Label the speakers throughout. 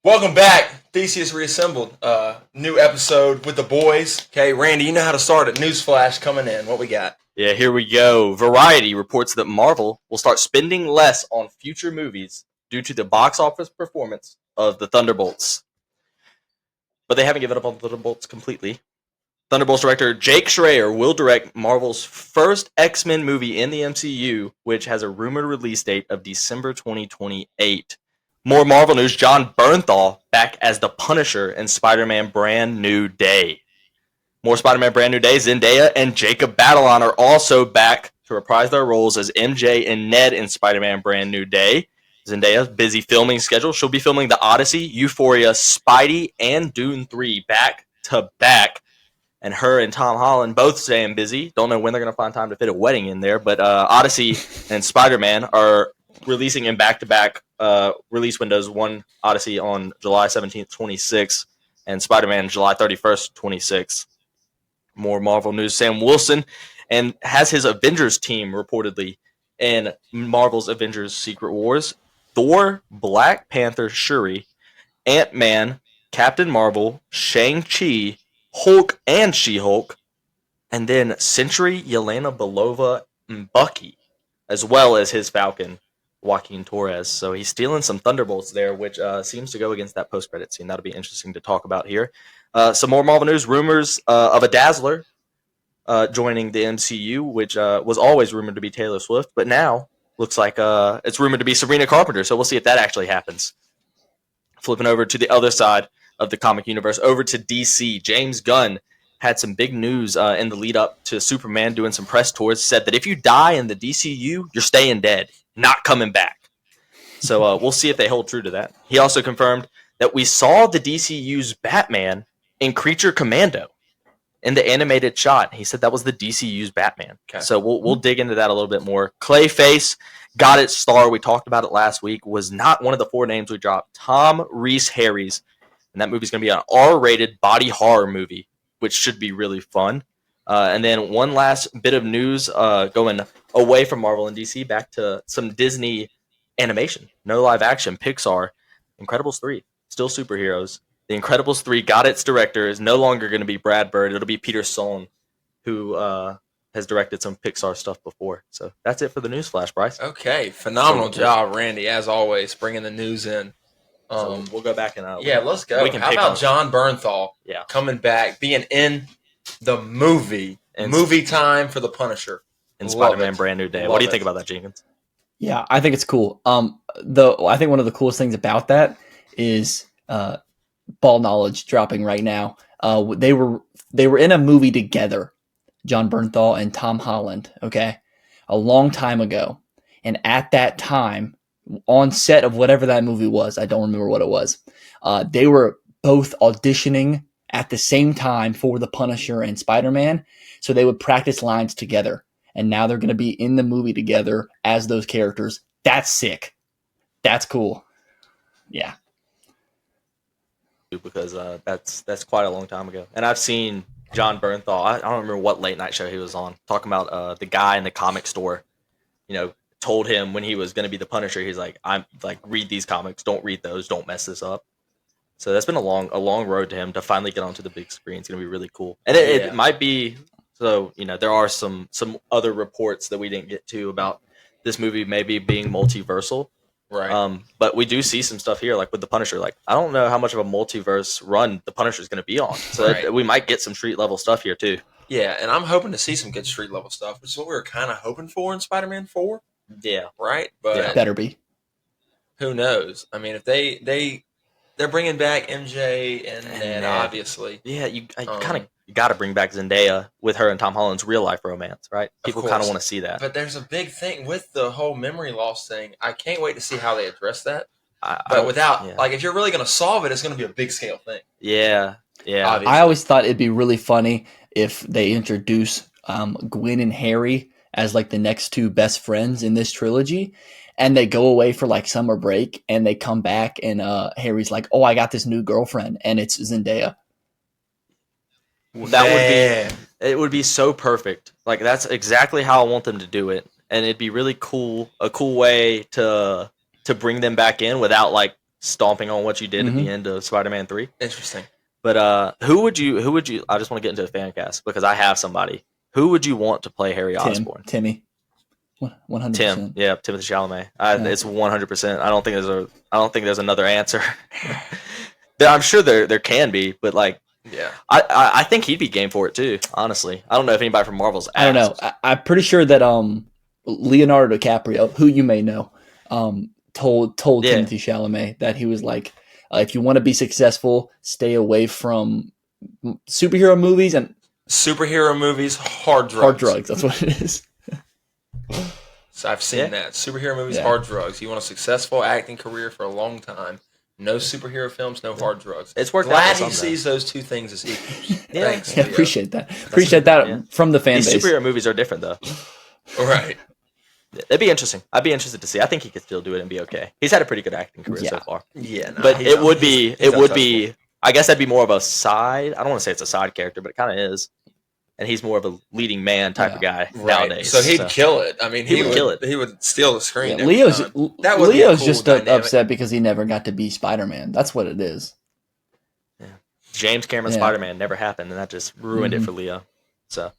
Speaker 1: Welcome back, Theseus Reassembled. New episode with the boys. Okay, Randy, you know how to start it. Newsflash coming in. What we got?
Speaker 2: Yeah, here we go. Variety reports that Marvel will start spending less on future movies due to the box office performance of the Thunderbolts. But they haven't given up on the Thunderbolts completely. Thunderbolts director Jake Schreier will direct Marvel's first X-Men movie in the MCU, which has a rumored release date of December 2028. More Marvel news, Jon Bernthal back as the Punisher in Spider-Man Brand New Day. More Spider-Man Brand New Day, Zendaya and Jacob Batalon are also back to reprise their roles as MJ and Ned in Spider-Man Brand New Day. Zendaya's busy filming schedule. She'll be filming The Odyssey, Euphoria, Spidey, and Dune 3 back to back. And her and Tom Holland both staying busy. Don't know when they're going to find time to fit a wedding in there, but Odyssey and Spider-Man are releasing in back-to-back release windows. One Odyssey on July 17th, 26th, and Spider-Man July 31st, 26th. More Marvel news. Sam Wilson and has his Avengers team reportedly in Marvel's Avengers Secret Wars. Thor, Black Panther, Shuri, Ant-Man, Captain Marvel, Shang-Chi, Hulk and She-Hulk, and then Sentry, Yelena Belova, and Bucky, as well as his Falcon, Joaquin Torres. So he's stealing some Thunderbolts there, which seems to go against that post-credit scene. That'll be interesting to talk about here. Some more Marvel news, rumors of a Dazzler joining the MCU, which was always rumored to be Taylor Swift, but now looks like it's rumored to be Sabrina Carpenter, so we'll see if that actually happens. Flipping over to the other side of the comic universe, over to DC, James Gunn had some big news in the lead up to Superman doing some press tours, said that if you die in the DCU, you're staying dead, not coming back. So we'll see if they hold true to that. He also confirmed that we saw the DCU's Batman in Creature Commando in the animated shot. He said that was the DCU's Batman. Okay. So we'll dig into that a little bit more. Clayface got its star. We talked about it last week. Was not one of the four names we dropped. Tom Reese-Harries. And that movie's going to be an R-rated body horror movie, which should be really fun. And then one last bit of news going away from Marvel and DC back to some Disney animation. No live action. Pixar. Incredibles 3. Still superheroes. The Incredibles 3 got its director. Is no longer going to be Brad Bird. It'll be Peter Sohn, who has directed some Pixar stuff before. So that's it for the news flash, Bryce.
Speaker 1: Okay, phenomenal job, Randy, as always, bringing the news in.
Speaker 2: So we'll go back and
Speaker 1: let's go. How about Jon Bernthal coming back, being in the movie, and movie time for the Punisher
Speaker 2: in Spider-Man Brand New Day. What do you think about that, Jenkins?
Speaker 3: Yeah, I think it's cool. I think one of the coolest things about that is ball knowledge dropping right now. They were in a movie together, Jon Bernthal and Tom Holland. Okay, a long time ago, and at that time, on set of whatever that movie was, I don't remember what it was. They were both auditioning at the same time for the Punisher and Spider-Man, so they would practice lines together. And now they're going to be in the movie together as those characters. That's sick. That's cool. Yeah.
Speaker 2: Because that's quite a long time ago. And I've seen Jon Bernthal. I don't remember what late night show he was on, talking about the guy in the comic store, told him when he was going to be the Punisher, he's like, I'm like, read these comics, don't read those, don't mess this up. So that's been a long road to him to finally get onto the big screen. It's going to be really cool. And it might be, so, there are some other reports that we didn't get to about this movie maybe being multiversal.
Speaker 1: Right.
Speaker 2: But we do see some stuff here, like with the Punisher. Like, I don't know how much of a multiverse run the Punisher is going to be on. So we might get some street level stuff here too.
Speaker 1: Yeah, and I'm hoping to see some good street level stuff, which is what we were kind of hoping for in Spider-Man 4.
Speaker 2: Yeah.
Speaker 1: Right? But
Speaker 3: better be.
Speaker 1: Who knows? I mean, if they're bringing back MJ and Ned, obviously.
Speaker 2: Yeah, you kind of got to bring back Zendaya with her and Tom Holland's real life romance, right? People kind of want to see that.
Speaker 1: But there's a big thing with the whole memory loss thing. I can't wait to see how they address that. If you're really going to solve it, it's going to be a big scale thing.
Speaker 2: Yeah.
Speaker 1: Obviously.
Speaker 3: I always thought it'd be really funny if they introduce Gwen and Harry as like the next two best friends in this trilogy, and they go away for like summer break, and they come back, and Harry's like, "Oh, I got this new girlfriend," and it's Zendaya.
Speaker 2: It would be so perfect. Like, that's exactly how I want them to do it, and it'd be really cool. A cool way to bring them back in without like stomping on what you did at the end of Spider-Man 3.
Speaker 1: Interesting.
Speaker 2: But who would you? I just want to get into a fan cast because I have somebody. Who would you want to play Harry Osborn?
Speaker 3: Timmy. 100%.
Speaker 2: Tim. Yeah, Timothée Chalamet. It's 100%. I don't think there's another answer. I'm sure there can be, but like,
Speaker 1: yeah,
Speaker 2: I think he'd be game for it too. Honestly, I don't know if anybody from Marvel's asked.
Speaker 3: I don't know. I'm pretty sure that Leonardo DiCaprio, who you may know, told Timothée Chalamet that he was like, if you want to be successful, stay away from superhero movies and
Speaker 1: hard drugs.
Speaker 3: Hard drugs. That's what it is.
Speaker 1: So I've seen that. Superhero movies, hard drugs. You want a successful acting career for a long time. No superhero films, no hard drugs.
Speaker 2: It's worked
Speaker 1: Glad
Speaker 2: out for
Speaker 1: he sees those two things as equals. Thanks.
Speaker 3: Yeah, appreciate that. Appreciate that from the fan base.
Speaker 2: These superhero movies are different though.
Speaker 1: Right.
Speaker 2: It'd be interesting. I'd be interested to see. I think he could still do it and be okay. He's had a pretty good acting career so far.
Speaker 1: Yeah, no,
Speaker 2: but it would be. I guess that'd be more of a side. I don't want to say it's a side character, but it kind of is. And he's more of a leading man type of guy nowadays.
Speaker 1: So he'd kill it. I mean, he would kill it. He would steal the screen. Yeah,
Speaker 3: Leo's just upset because he never got to be Spider-Man. That's what it is.
Speaker 2: Yeah. James Cameron's Spider-Man never happened, and that just ruined it for Leo. So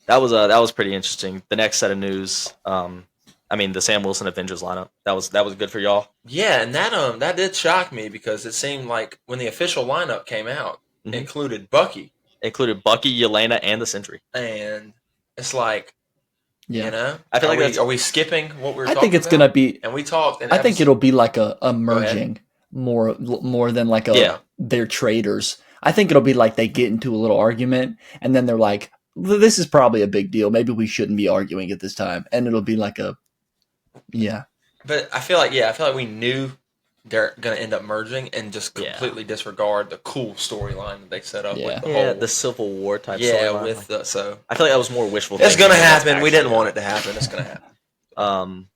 Speaker 2: that was pretty interesting. The next set of news, the Sam Wilson Avengers lineup. That was good for y'all.
Speaker 1: Yeah, and that did shock me because it seemed like when the official lineup came out, it included Bucky.
Speaker 2: Yelena, and the Sentry.
Speaker 1: And it's like, you know,
Speaker 2: I feel
Speaker 1: are we skipping what we're talking about?
Speaker 3: I think it's going to be...
Speaker 1: And we talked...
Speaker 3: I think it'll be like a merging more than like they're traders. I think it'll be like they get into a little argument, and then they're like, this is probably a big deal. Maybe we shouldn't be arguing at this time. And it'll be like a... Yeah.
Speaker 1: But I feel like we knew they're going to end up merging and just completely disregard the cool storyline that they set up with
Speaker 2: the Civil War type storyline.
Speaker 1: So
Speaker 2: I feel like that was more wishful thinking.
Speaker 1: It's going to happen. We didn't want it to happen. It's going to
Speaker 2: happen.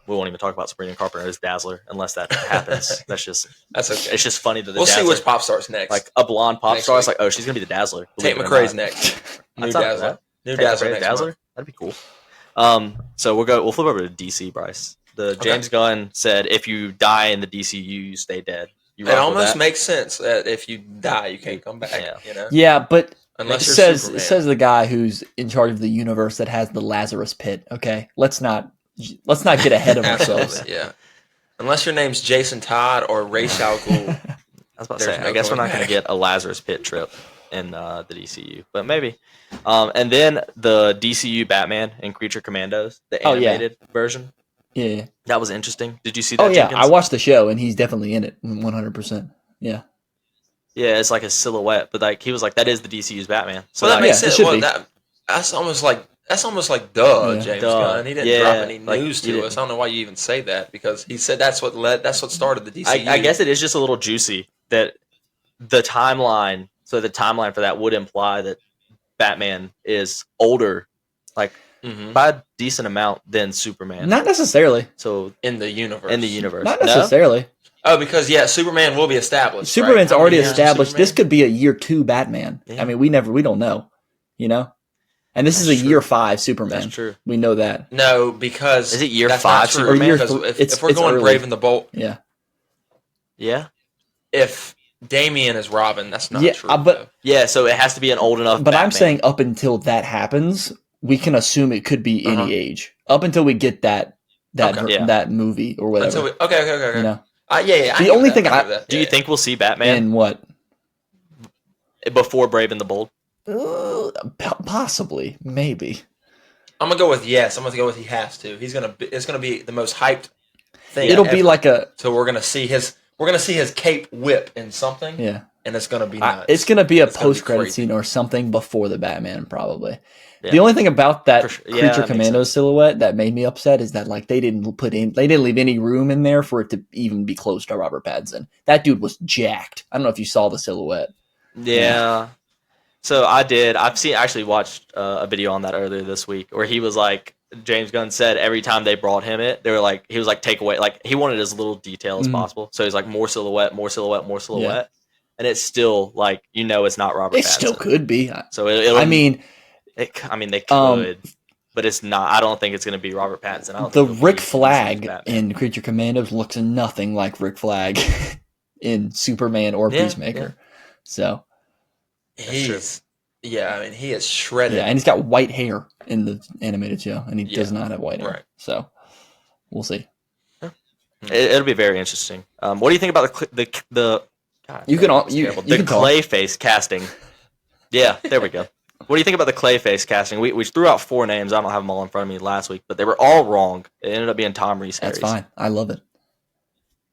Speaker 2: We won't even talk about Sabrina Carpenter as Dazzler unless that happens. That's okay. It's just funny that
Speaker 1: we'll see which pop star's next.
Speaker 2: Like a blonde pop star. It's like, oh, she's going to be the Dazzler.
Speaker 1: Tate McRae's next. New Dazzler. New Dazzler next month.
Speaker 2: That'd be cool. So we'll flip over to DC, Bryce. James Gunn said, if you die in the DCU, you stay dead.
Speaker 1: It almost makes sense that if you die, you can't come back.
Speaker 2: Yeah,
Speaker 1: you know?
Speaker 3: Yeah, but
Speaker 1: unless
Speaker 3: it says the guy who's in charge of the universe that has the Lazarus Pit. Okay, let's not get ahead of ourselves.
Speaker 1: Yeah, unless your name's Jason Todd or Ra's al Ghul.
Speaker 2: I was about to say, I guess we're not going to get a Lazarus Pit trip in the DCU, but maybe. And then the DCU Batman and Creature Commandos, the animated version.
Speaker 3: Yeah,
Speaker 2: that was interesting. Did you see that?
Speaker 3: Oh yeah, Jenkins? I watched the show and he's definitely in it, 100%. Yeah,
Speaker 2: it's like a silhouette, but like he was like, that is the DCU's Batman.
Speaker 1: So that makes sense. Well, that's almost like James Gunn. He didn't drop any news to us. I don't know why you even say that because he said that's what started the DCU.
Speaker 2: I guess it is just a little juicy that the timeline. So the timeline for that would imply that Batman is older, like. By a decent amount than Superman.
Speaker 3: Not necessarily.
Speaker 2: So
Speaker 1: in the universe.
Speaker 3: Not necessarily.
Speaker 1: No? Oh, because Superman will be established.
Speaker 3: Superman's already established. This could be a year 2 Batman. Yeah. I mean, we don't know. You know? And this is a year 5 Superman.
Speaker 2: That's true.
Speaker 3: We know that.
Speaker 1: No, because
Speaker 2: is it year 5 Superman?
Speaker 1: If we're going Brave and the Bold.
Speaker 3: Yeah.
Speaker 2: Yeah.
Speaker 1: If Damian is Robin, that's not true.
Speaker 2: So it has to be an old enough
Speaker 3: But
Speaker 2: Batman.
Speaker 3: I'm saying up until that happens, we can assume it could be any age up until we get that movie or whatever.
Speaker 1: Okay.
Speaker 3: You know?
Speaker 1: The
Speaker 3: only thing
Speaker 2: do you think we'll see Batman
Speaker 3: in what
Speaker 2: before Brave and the Bold?
Speaker 3: Possibly, maybe.
Speaker 1: I'm gonna go with yes. I'm gonna go with he has to. It's gonna be the most hyped thing.
Speaker 3: It'll be like
Speaker 1: So we're gonna see his cape whip in something.
Speaker 3: Yeah.
Speaker 1: And it's gonna be nuts.
Speaker 3: It's gonna be a post-credit scene or something before the Batman, probably. Yeah. The only thing about that Creature Commando silhouette that made me upset is that like they didn't leave any room in there for it to even be close to Robert Pattinson. That dude was jacked. I don't know if you saw the silhouette.
Speaker 2: Yeah. So I did. Actually watched a video on that earlier this week where he was like, James Gunn said every time they brought him he was like, take away, like he wanted as little detail as possible. So he's like more silhouette. Yeah. And it's still like, it's not Robert Pattinson.
Speaker 3: It still could be.
Speaker 2: So they could, but it's not. I don't think it's going to be Robert Pattinson.
Speaker 3: The Rick Flag in Creature Commandos looks nothing like Rick Flag in Superman or Peacemaker. Yeah. So
Speaker 1: he is shredded.
Speaker 3: Yeah, and he's got white hair in the animated show, and he does not have white hair. Right. So we'll see.
Speaker 2: It'll be very interesting. What do you think about the Clayface casting? Yeah, there we go. What do you think about the Clayface casting? We threw out 4 names. I don't have them all in front of me last week, but they were all wrong. It ended up being Tom Reese.
Speaker 3: That's fine. I love it.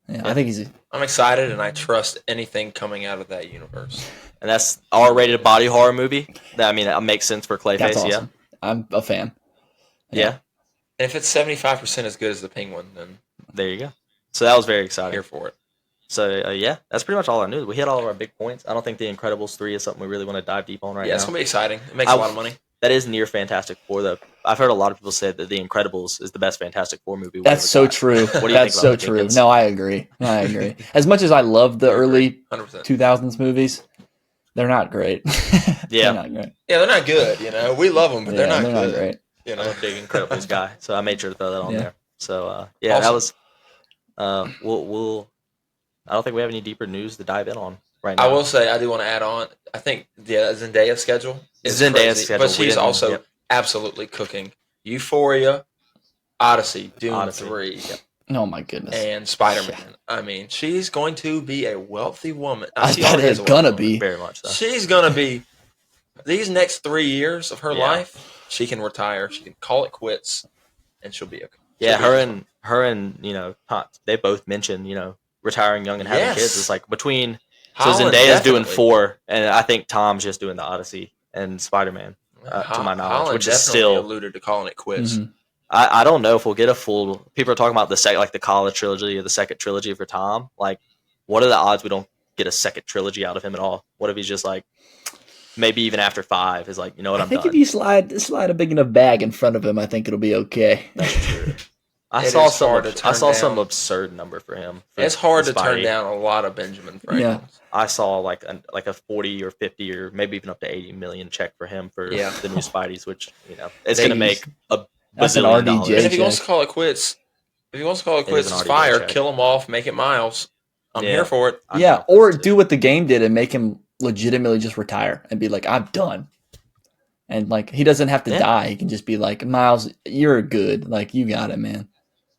Speaker 3: Yeah, I think
Speaker 1: I'm excited, and I trust anything coming out of that universe.
Speaker 2: And that's R-rated body horror movie. That makes sense for Clayface.
Speaker 3: That's awesome.
Speaker 2: Yeah,
Speaker 3: I'm a fan.
Speaker 2: Yeah.
Speaker 1: And if it's 75% as good as the Penguin, then
Speaker 2: there you go. So that was very exciting.
Speaker 1: Here for it.
Speaker 2: So, that's pretty much all I knew. We hit all of our big points. I don't think The Incredibles 3 is something we really want to dive deep on right now.
Speaker 1: Yeah, it's going to be exciting. It makes a lot of money.
Speaker 2: That is near Fantastic Four, though. I've heard a lot of people say that The Incredibles is the best Fantastic Four movie.
Speaker 3: That's so true. What do you think about true. No, I agree. As much as I love the early 2000s movies, they're not great.
Speaker 2: Yeah.
Speaker 3: They're not great.
Speaker 1: Yeah, they're not good. We love them, but they're not good.
Speaker 3: Not great.
Speaker 2: I'm a big Incredibles guy, so I made sure to throw that on there. So, awesome. That was... I don't think we have any deeper news to dive in on right now.
Speaker 1: I will say I do want to add on. I think Zendaya's schedule is crazy, but she's also absolutely cooking. Euphoria, Odyssey, Dune 3.
Speaker 3: Yep. Oh my goodness.
Speaker 1: And Spider-Man. I mean, she's going to be a wealthy woman.
Speaker 3: She's gonna be
Speaker 2: very much so.
Speaker 1: She's gonna be these next 3 years of her life. She can retire. She can call it quits, and she'll be okay.
Speaker 3: Yeah,
Speaker 2: her and they both mentioned retiring young and having kids. It's like between Zendaya's doing 4, and I think Tom's just doing the Odyssey and Spider-Man. To my knowledge,
Speaker 1: Holland
Speaker 2: which is still
Speaker 1: alluded to calling it quits.
Speaker 2: Mm-hmm. I don't know if we'll get a full. People are talking about the college trilogy or the second trilogy for Tom. Like, what are the odds we don't get a second trilogy out of him at all? What if he's just like, maybe even after 5 is like, I'm done.
Speaker 3: I think if you slide a big enough bag in front of him, I think it'll be okay.
Speaker 2: That's true. I saw some absurd number for him.
Speaker 1: It's hard to turn down a lot of Benjamin Franklin. Yeah.
Speaker 2: I saw like a 40 or 50 or maybe even up to 80 million check for him for the new Spideys, which it's going to make a bazillion dollars.
Speaker 1: And if he wants to call it quits, it's fire. Kill him off, make it Miles. I'm here for it.
Speaker 3: Yeah, or do what the game did and make him legitimately just retire and be like, I'm done. And like he doesn't have to die. He can just be like, Miles, you're good. Like you got it, man.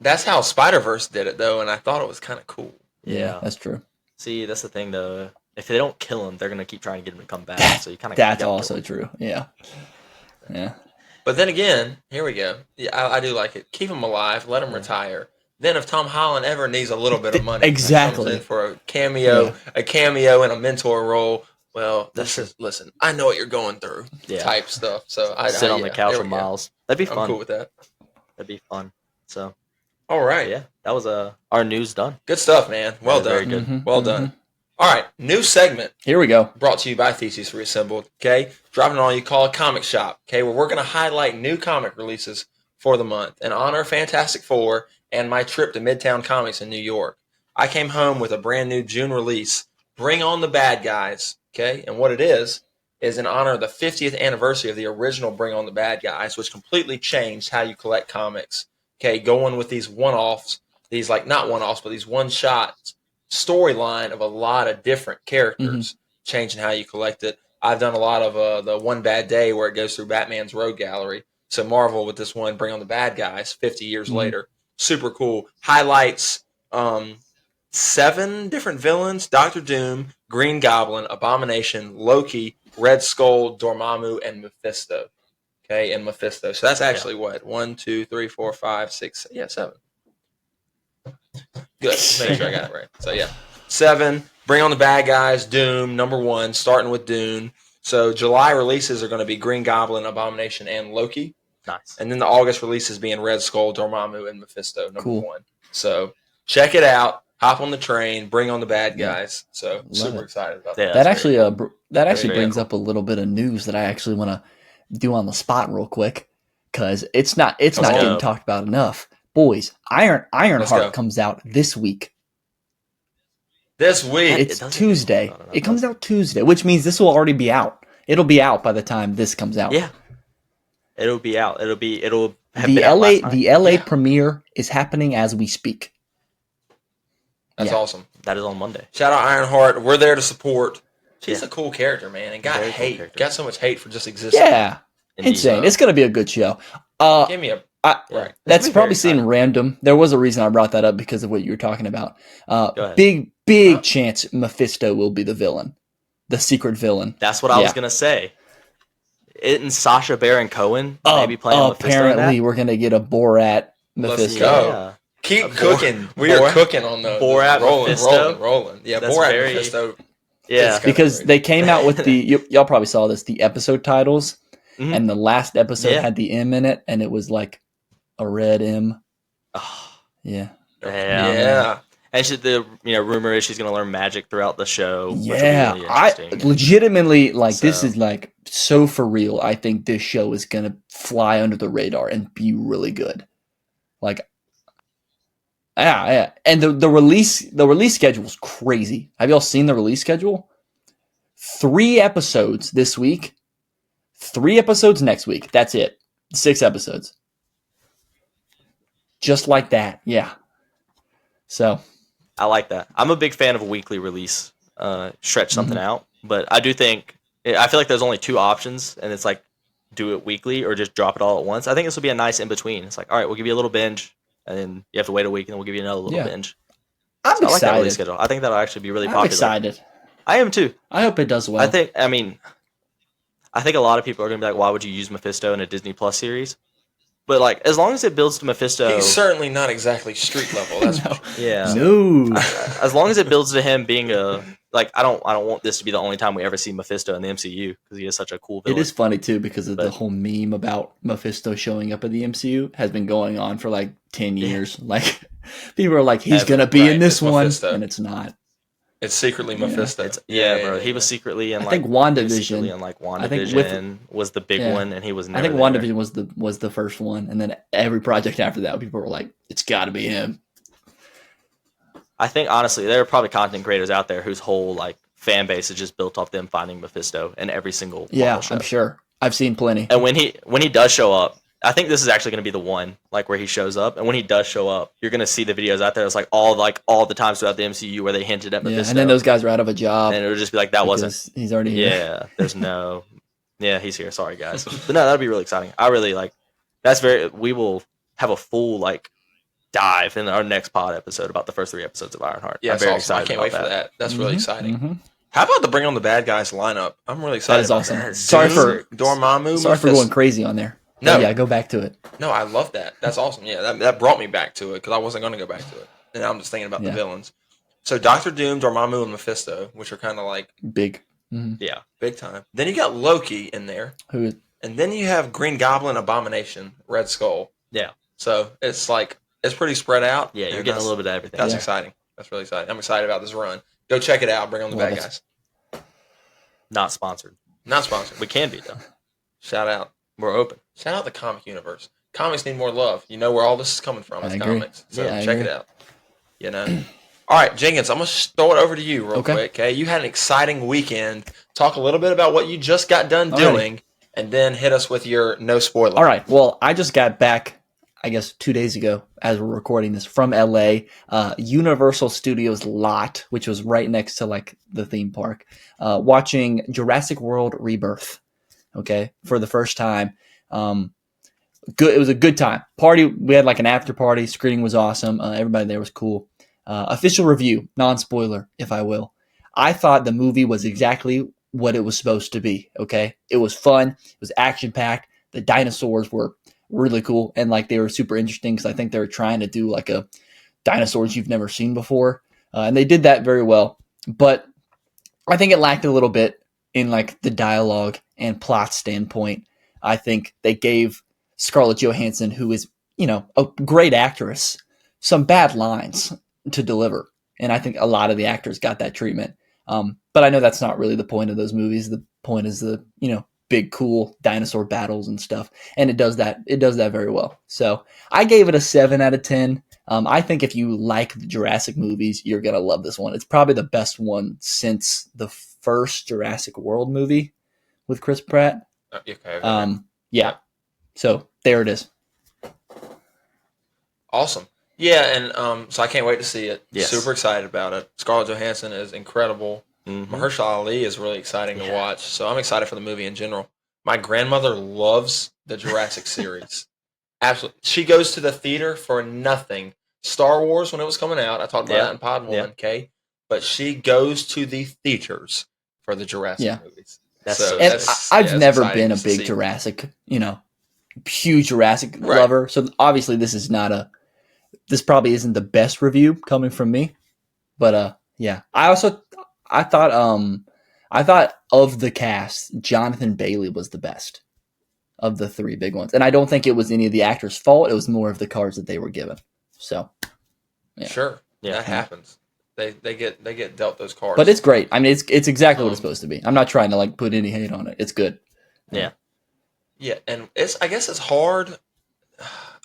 Speaker 1: That's how Spider-Verse did it, though, and I thought it was kind of cool.
Speaker 3: Yeah, that's true.
Speaker 2: See, that's the thing, though. If they don't kill him, they're going to keep trying to get him to come back. So you kind of
Speaker 3: that's also true. Yeah.
Speaker 1: But then again, here we go. Yeah, I do like it. Keep him alive. Let him retire. Then, if Tom Holland ever needs a little bit of money,
Speaker 3: exactly,
Speaker 1: comes in for a cameo and a mentor role. Well, listen. I know what you're going through. Type stuff. So I
Speaker 2: sit on the couch with Miles. That'd be fun.
Speaker 1: I'm cool with that.
Speaker 2: That'd be fun. So.
Speaker 1: All right.
Speaker 2: Yeah, that was our news done.
Speaker 1: Good stuff, man. Well done.
Speaker 2: Very good.
Speaker 3: Mm-hmm.
Speaker 1: Well done. All right, new segment.
Speaker 3: Here we go.
Speaker 1: Brought to you by Theseus Reassembled. Okay, dropping on you call a comic shop. Okay, where we're going to highlight new comic releases for the month in honor of Fantastic Four and my trip to Midtown Comics in New York. I came home with a brand new June release, Bring On the Bad Guys. Okay, and what it is in honor of the 50th anniversary of the original Bring On the Bad Guys, which completely changed how you collect comics. Okay, going with these one-offs, these not one-offs, but these one-shots storyline of a lot of different characters, changing how you collect it. I've done a lot of the One Bad Day where it goes through Batman's Rogue Gallery. So Marvel with this one, Bring On the Bad Guys, 50 years later. Super cool. Highlights 7 different villains: Doctor Doom, Green Goblin, Abomination, Loki, Red Skull, Dormammu, and Mephisto. Okay, and Mephisto. So that's actually what? 1, 2, 3, 4, 5, 6, 7. Good. Make sure I got it right. So 7. Bring On the Bad Guys, Doom, number 1, starting with Doom. So July releases are going to be Green Goblin, Abomination, and Loki.
Speaker 2: Nice.
Speaker 1: And then the August releases being Red Skull, Dormammu, and Mephisto, number 1. So check it out. Hop on the train. Bring on the bad guys. So super excited about that.
Speaker 3: That actually brings up a little bit of news that I actually want to do on the spot real quick because it's not getting talked about enough. Boys, Ironheart comes out this week.
Speaker 1: This week?
Speaker 3: It's Tuesday. It comes out Tuesday, which means this will already be out. It'll be out by the time this comes out.
Speaker 2: Yeah. It'll be out. It'll have
Speaker 3: the LA premiere is happening as we speak.
Speaker 1: That's awesome.
Speaker 2: That is on Monday.
Speaker 1: Shout out Ironheart. We're there to support. She's
Speaker 2: Yeah.
Speaker 1: a cool character, man, and got
Speaker 2: Very cool
Speaker 1: hate.
Speaker 2: character.
Speaker 1: Got so much hate for just existing.
Speaker 3: Yeah,
Speaker 2: Indeed.
Speaker 3: insane.
Speaker 1: So-
Speaker 3: It's gonna be a good show.
Speaker 1: Give me a
Speaker 3: I,
Speaker 2: Yeah.
Speaker 1: right.
Speaker 2: This
Speaker 3: That's
Speaker 2: will be very
Speaker 3: probably seeming
Speaker 2: exciting.
Speaker 3: random. There was a reason I brought that up because of what you were talking about.
Speaker 2: Go ahead.
Speaker 3: Big chance Mephisto will be the villain, the secret villain.
Speaker 2: That's what I was gonna say. Isn't Sacha Baron Cohen maybe playing Mephisto in
Speaker 3: Apparently,
Speaker 2: that?
Speaker 3: we're gonna get a Borat
Speaker 1: Let's
Speaker 3: Mephisto.
Speaker 1: go.
Speaker 2: Yeah.
Speaker 1: Keep
Speaker 2: A
Speaker 1: cooking. We are
Speaker 2: Borat-
Speaker 1: cooking on the
Speaker 2: Borat
Speaker 1: rolling,
Speaker 2: Mephisto?
Speaker 1: rolling. Yeah,
Speaker 2: That's
Speaker 1: Borat
Speaker 2: very-
Speaker 1: Mephisto.
Speaker 2: Yeah.
Speaker 1: It's
Speaker 3: Because
Speaker 1: Crazy.
Speaker 3: they came out with y'all probably saw this, the episode titles,
Speaker 2: Mhm.
Speaker 3: and the last episode
Speaker 2: Yeah.
Speaker 3: had the M in it, and it was like a red M.
Speaker 2: Oh,
Speaker 3: Yeah.
Speaker 2: damn.
Speaker 1: Yeah.
Speaker 2: And the rumor is she's gonna learn magic throughout the show. Which will be
Speaker 3: Yeah,
Speaker 2: really
Speaker 3: I
Speaker 2: interesting.
Speaker 3: legitimately this
Speaker 2: So-
Speaker 3: is like so for real. I think this show is gonna fly under the radar and be really good. Like, yeah, and the release schedule is crazy. Have y'all seen the release schedule? 3 episodes this week, 3 episodes next week. That's it. 6 episodes, just like that. Yeah. So
Speaker 2: I like that. I'm a big fan of a weekly release. Stretch something out, but I do think I feel like there's only 2 options, and it's like do it weekly or just drop it all at once. I think this will be a nice in between. It's like, all right, we'll give you a little binge, and then you have to wait a week, and then we'll give you another little
Speaker 3: Yeah.
Speaker 2: binge.
Speaker 3: I'm
Speaker 2: So I like that release
Speaker 3: excited.
Speaker 2: schedule. I think that'll actually be really
Speaker 3: I'm
Speaker 2: popular.
Speaker 3: excited.
Speaker 2: I am too.
Speaker 3: I hope it does well.
Speaker 2: I think a lot of people are gonna be like, why would you use Mephisto in a Disney Plus series? But like, as long as it builds to Mephisto,
Speaker 1: He's certainly not exactly street level. That's
Speaker 3: No.
Speaker 1: for sure.
Speaker 2: yeah.
Speaker 3: No.
Speaker 2: As long as it builds to him being I don't want this to be the only time we ever see Mephisto in the MCU because he is such a cool villain.
Speaker 3: It is funny too because of the
Speaker 2: But-
Speaker 3: whole meme about Mephisto showing up in the MCU has been going on for like 10 years. Like people are like, he's
Speaker 1: Evan,
Speaker 3: gonna be
Speaker 1: right,
Speaker 3: in this
Speaker 1: it's
Speaker 3: one,
Speaker 1: Mephisto.
Speaker 3: and it's not.
Speaker 1: It's secretly
Speaker 3: Yeah.
Speaker 1: Mephisto.
Speaker 2: Bro. He was secretly in
Speaker 3: I
Speaker 2: like
Speaker 3: think WandaVision-
Speaker 2: secretly in like
Speaker 3: I think
Speaker 2: WandaVision was the big
Speaker 3: Yeah.
Speaker 2: one, and he was never
Speaker 3: I think
Speaker 2: there.
Speaker 3: WandaVision was the first one, and then every project after that, people were like, it's got to be him.
Speaker 2: I think honestly, there are probably content creators out there whose whole like fan base is just built off them finding Mephisto in every single
Speaker 3: Yeah,
Speaker 2: Marvel show.
Speaker 3: I'm sure. I've seen plenty.
Speaker 2: And when he does show up, I think this is actually going to be the one like where he shows up. And when he does show up, you're going to see the videos out there. It's like all the times throughout the MCU where they hinted at
Speaker 3: Yeah,
Speaker 2: Mephisto,
Speaker 3: and then those guys are out of a job.
Speaker 2: and it would just be like that wasn't.
Speaker 3: because he's already here.
Speaker 2: Yeah, there's no. Yeah, he's here. Sorry, guys. But no, that'd be really exciting. I really like. That's very. We will have a full like dive in our next pod episode about the first 3 episodes of Ironheart.
Speaker 1: Yeah,
Speaker 2: I'm
Speaker 1: it's
Speaker 2: very
Speaker 1: awesome. I
Speaker 2: excited
Speaker 1: can't
Speaker 2: about
Speaker 1: wait for that. That's really
Speaker 3: Mhm,
Speaker 1: exciting.
Speaker 3: mhm.
Speaker 1: How about the Bring on the Bad Guys lineup? I'm really
Speaker 3: That
Speaker 1: excited.
Speaker 3: is
Speaker 1: about
Speaker 3: awesome.
Speaker 1: that.
Speaker 3: Sorry
Speaker 1: Doom,
Speaker 3: for
Speaker 1: Dormammu.
Speaker 3: sorry for
Speaker 1: Mephisto.
Speaker 3: going crazy on there.
Speaker 1: No.
Speaker 3: Yeah, go back to it.
Speaker 1: No, I love that. That's awesome. Yeah, that brought me back to it because I wasn't going to go back to it. And now I'm just thinking about the
Speaker 3: Yeah.
Speaker 1: villains. So Doctor Doom, Dormammu, and Mephisto, which are kind of like
Speaker 3: Big. Mhm.
Speaker 2: Yeah.
Speaker 1: big time. Then you got Loki in there.
Speaker 3: Who?
Speaker 1: And then you have Green Goblin, Abomination, Red Skull.
Speaker 2: Yeah.
Speaker 1: So it's like, it's pretty spread out.
Speaker 2: Yeah, you're
Speaker 1: and
Speaker 2: getting a
Speaker 1: that's-
Speaker 2: little bit of everything.
Speaker 1: That's
Speaker 3: Yeah.
Speaker 1: exciting. That's really exciting. I'm excited about this run. Go check it out. Bring on the
Speaker 3: Love
Speaker 1: Bad
Speaker 3: it.
Speaker 1: Guys.
Speaker 2: Not sponsored.
Speaker 1: Not sponsored.
Speaker 2: We can be though.
Speaker 1: Shout out.
Speaker 2: We're open.
Speaker 1: Shout out the comic universe. Comics need more love. You know where all this is coming from.
Speaker 3: I
Speaker 1: It's
Speaker 3: agree.
Speaker 1: comics. So
Speaker 3: Yeah, I
Speaker 1: check
Speaker 3: agree.
Speaker 1: it out. You know. All right, Jenkins, I'm going to throw it over to you real
Speaker 3: Okay.
Speaker 1: quick. Okay. You had an exciting weekend. Talk a little bit about what you just got done
Speaker 3: Alrighty.
Speaker 1: doing, and then hit us with your no spoiler.
Speaker 3: All right. Well, I just got back, I guess, 2 days ago as we're recording this from LA, Universal Studios lot, which was right next to like the theme park, watching Jurassic World Rebirth. Okay, for the first time. Good. It was a good time. Party. We had like an after party. Screening was awesome. Everybody there was cool. Official review, non-spoiler, if I will. I thought the movie was exactly what it was supposed to be. Okay, it was fun. It was action-packed. The dinosaurs were really cool, and like they were super interesting because I think they were trying to do like a dinosaurs you've never seen before, and they did that very well. But I think it lacked a little bit in like the dialogue and plot standpoint. I think they gave Scarlett Johansson, who is, you know, a great actress, some bad lines to deliver. And I think a lot of the actors got that treatment. But I know that's not really the point of those movies. The point is the, you know, big, cool dinosaur battles and stuff. And it does that. It does that very well. So I gave it a 7 out of 10. I think if you like the Jurassic movies, you're going to love this one. It's probably the best one since the first Jurassic World movie with Chris Pratt.
Speaker 1: Okay.
Speaker 3: Yeah. So there it is.
Speaker 1: Awesome. Yeah, and so I can't wait to see it.
Speaker 2: Yes.
Speaker 1: Super excited about it. Scarlett Johansson is incredible.
Speaker 2: Mhm.
Speaker 1: Mahershala Ali is really exciting to
Speaker 2: Yeah.
Speaker 1: watch. So I'm excited for the movie in general. My grandmother loves the Jurassic series. Absolutely. She goes to the theater for nothing. Star Wars, when it was coming out, I talked about
Speaker 2: Yeah.
Speaker 1: that in Pod 1,
Speaker 2: Yeah.
Speaker 1: okay? But she goes to the theaters for the Jurassic
Speaker 3: Yeah.
Speaker 1: movies.
Speaker 2: That's
Speaker 1: So
Speaker 2: so
Speaker 3: And
Speaker 1: that's-
Speaker 3: I've
Speaker 1: yeah, it's
Speaker 3: never
Speaker 1: exciting
Speaker 3: been a
Speaker 1: to
Speaker 3: big
Speaker 1: see.
Speaker 3: Jurassic, huge Jurassic
Speaker 1: Right.
Speaker 3: lover. So obviously this probably isn't the best review coming from me. But yeah. I thought of the cast, Jonathan Bailey was the best of the three big ones. And I don't think it was any of the actors' fault. It was more of the cards that they were given. So yeah.
Speaker 1: Sure.
Speaker 2: Yeah.
Speaker 1: That happens. They get dealt those cards.
Speaker 3: But it's great. I mean, it's exactly what it's
Speaker 1: Um,
Speaker 3: supposed to be. I'm not trying to put any hate on it. It's good.
Speaker 2: Yeah.
Speaker 1: Yeah, and I guess it's hard,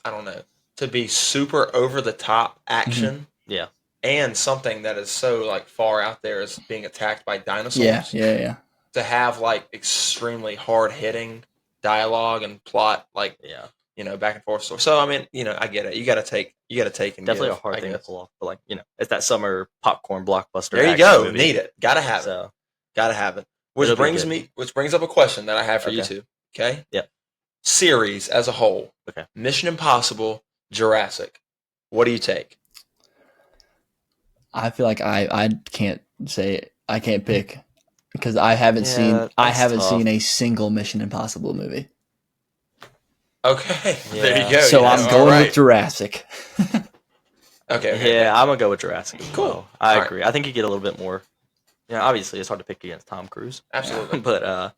Speaker 1: I don't know, to be super over the top action.
Speaker 2: Yeah.
Speaker 1: And something that is so far out there as being attacked by dinosaurs.
Speaker 3: Yeah.
Speaker 1: To have extremely hard hitting dialogue and plot
Speaker 2: Yeah.
Speaker 1: back and forth. So I mean, I get it. You got to take and
Speaker 2: Definitely
Speaker 1: give,
Speaker 2: a hard
Speaker 1: I
Speaker 2: thing to
Speaker 1: guess.
Speaker 2: pull off. But it's that summer popcorn blockbuster.
Speaker 1: There you
Speaker 2: action
Speaker 1: go.
Speaker 2: movie.
Speaker 1: Need it. Got to have it.
Speaker 2: So
Speaker 1: Got to have it. Which
Speaker 2: It'll be
Speaker 1: brings up a question that I have for you
Speaker 2: Okay.
Speaker 1: two. Okay.
Speaker 2: Yep.
Speaker 1: Series as a whole.
Speaker 2: Okay.
Speaker 1: Mission Impossible, Jurassic. What do you take?
Speaker 3: I feel like I can't say I can't pick because I haven't seen
Speaker 2: that's tough.
Speaker 3: a single Mission Impossible movie.
Speaker 1: Okay.
Speaker 2: Yeah.
Speaker 1: There you go.
Speaker 3: So
Speaker 1: Yeah,
Speaker 3: I'm
Speaker 1: all
Speaker 3: going
Speaker 1: right.
Speaker 3: with Jurassic.
Speaker 1: Okay.
Speaker 2: Yeah, I'm gonna go with Jurassic. As
Speaker 1: Cool.
Speaker 2: well. I
Speaker 1: All right.
Speaker 2: agree. I think you get a little bit more. Obviously it's hard to pick against Tom Cruise.
Speaker 1: Absolutely.
Speaker 2: But I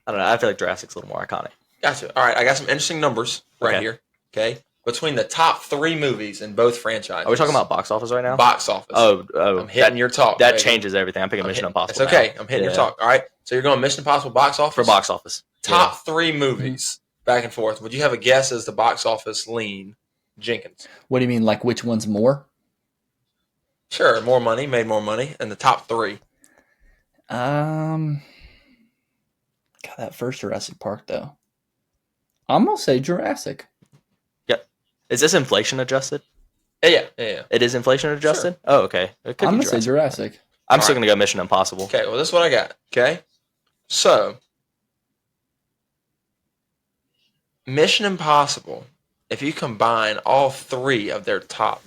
Speaker 2: don't know. I feel like Jurassic's a little more iconic.
Speaker 1: Gotcha. All right, I got some interesting numbers right
Speaker 2: Okay.
Speaker 1: here. Okay, between the top 3 movies in both franchises.
Speaker 2: Are we talking about box office right now?
Speaker 1: box office?
Speaker 2: Oh,
Speaker 1: I'm hitting your talk.
Speaker 2: that
Speaker 1: baby.
Speaker 2: changes everything. I'm picking
Speaker 1: I'm
Speaker 2: Mission
Speaker 1: hitting-
Speaker 2: Impossible.
Speaker 1: It's okay.
Speaker 2: now.
Speaker 1: I'm hitting your
Speaker 2: Yeah.
Speaker 1: talk. All right. So you're going Mission Impossible box office
Speaker 2: For box office.
Speaker 1: top 3 movies back and forth. Would you have a guess as the box office lean? Jenkins.
Speaker 3: What do you mean? Which one's more?
Speaker 1: Sure, more money, made more money, and the top 3.
Speaker 3: God, that first Jurassic Park though. I'm gonna say Jurassic.
Speaker 2: Is this inflation adjusted?
Speaker 1: Yeah.
Speaker 2: It is inflation adjusted? Oh, okay. It could
Speaker 3: I'm
Speaker 2: be
Speaker 3: gonna say Jurassic.
Speaker 2: I'm still
Speaker 1: Alright.
Speaker 2: going to go Mission Impossible.
Speaker 1: Okay. Well, this is what I got. Okay. So, Mission Impossible. If you combine all 3 of their top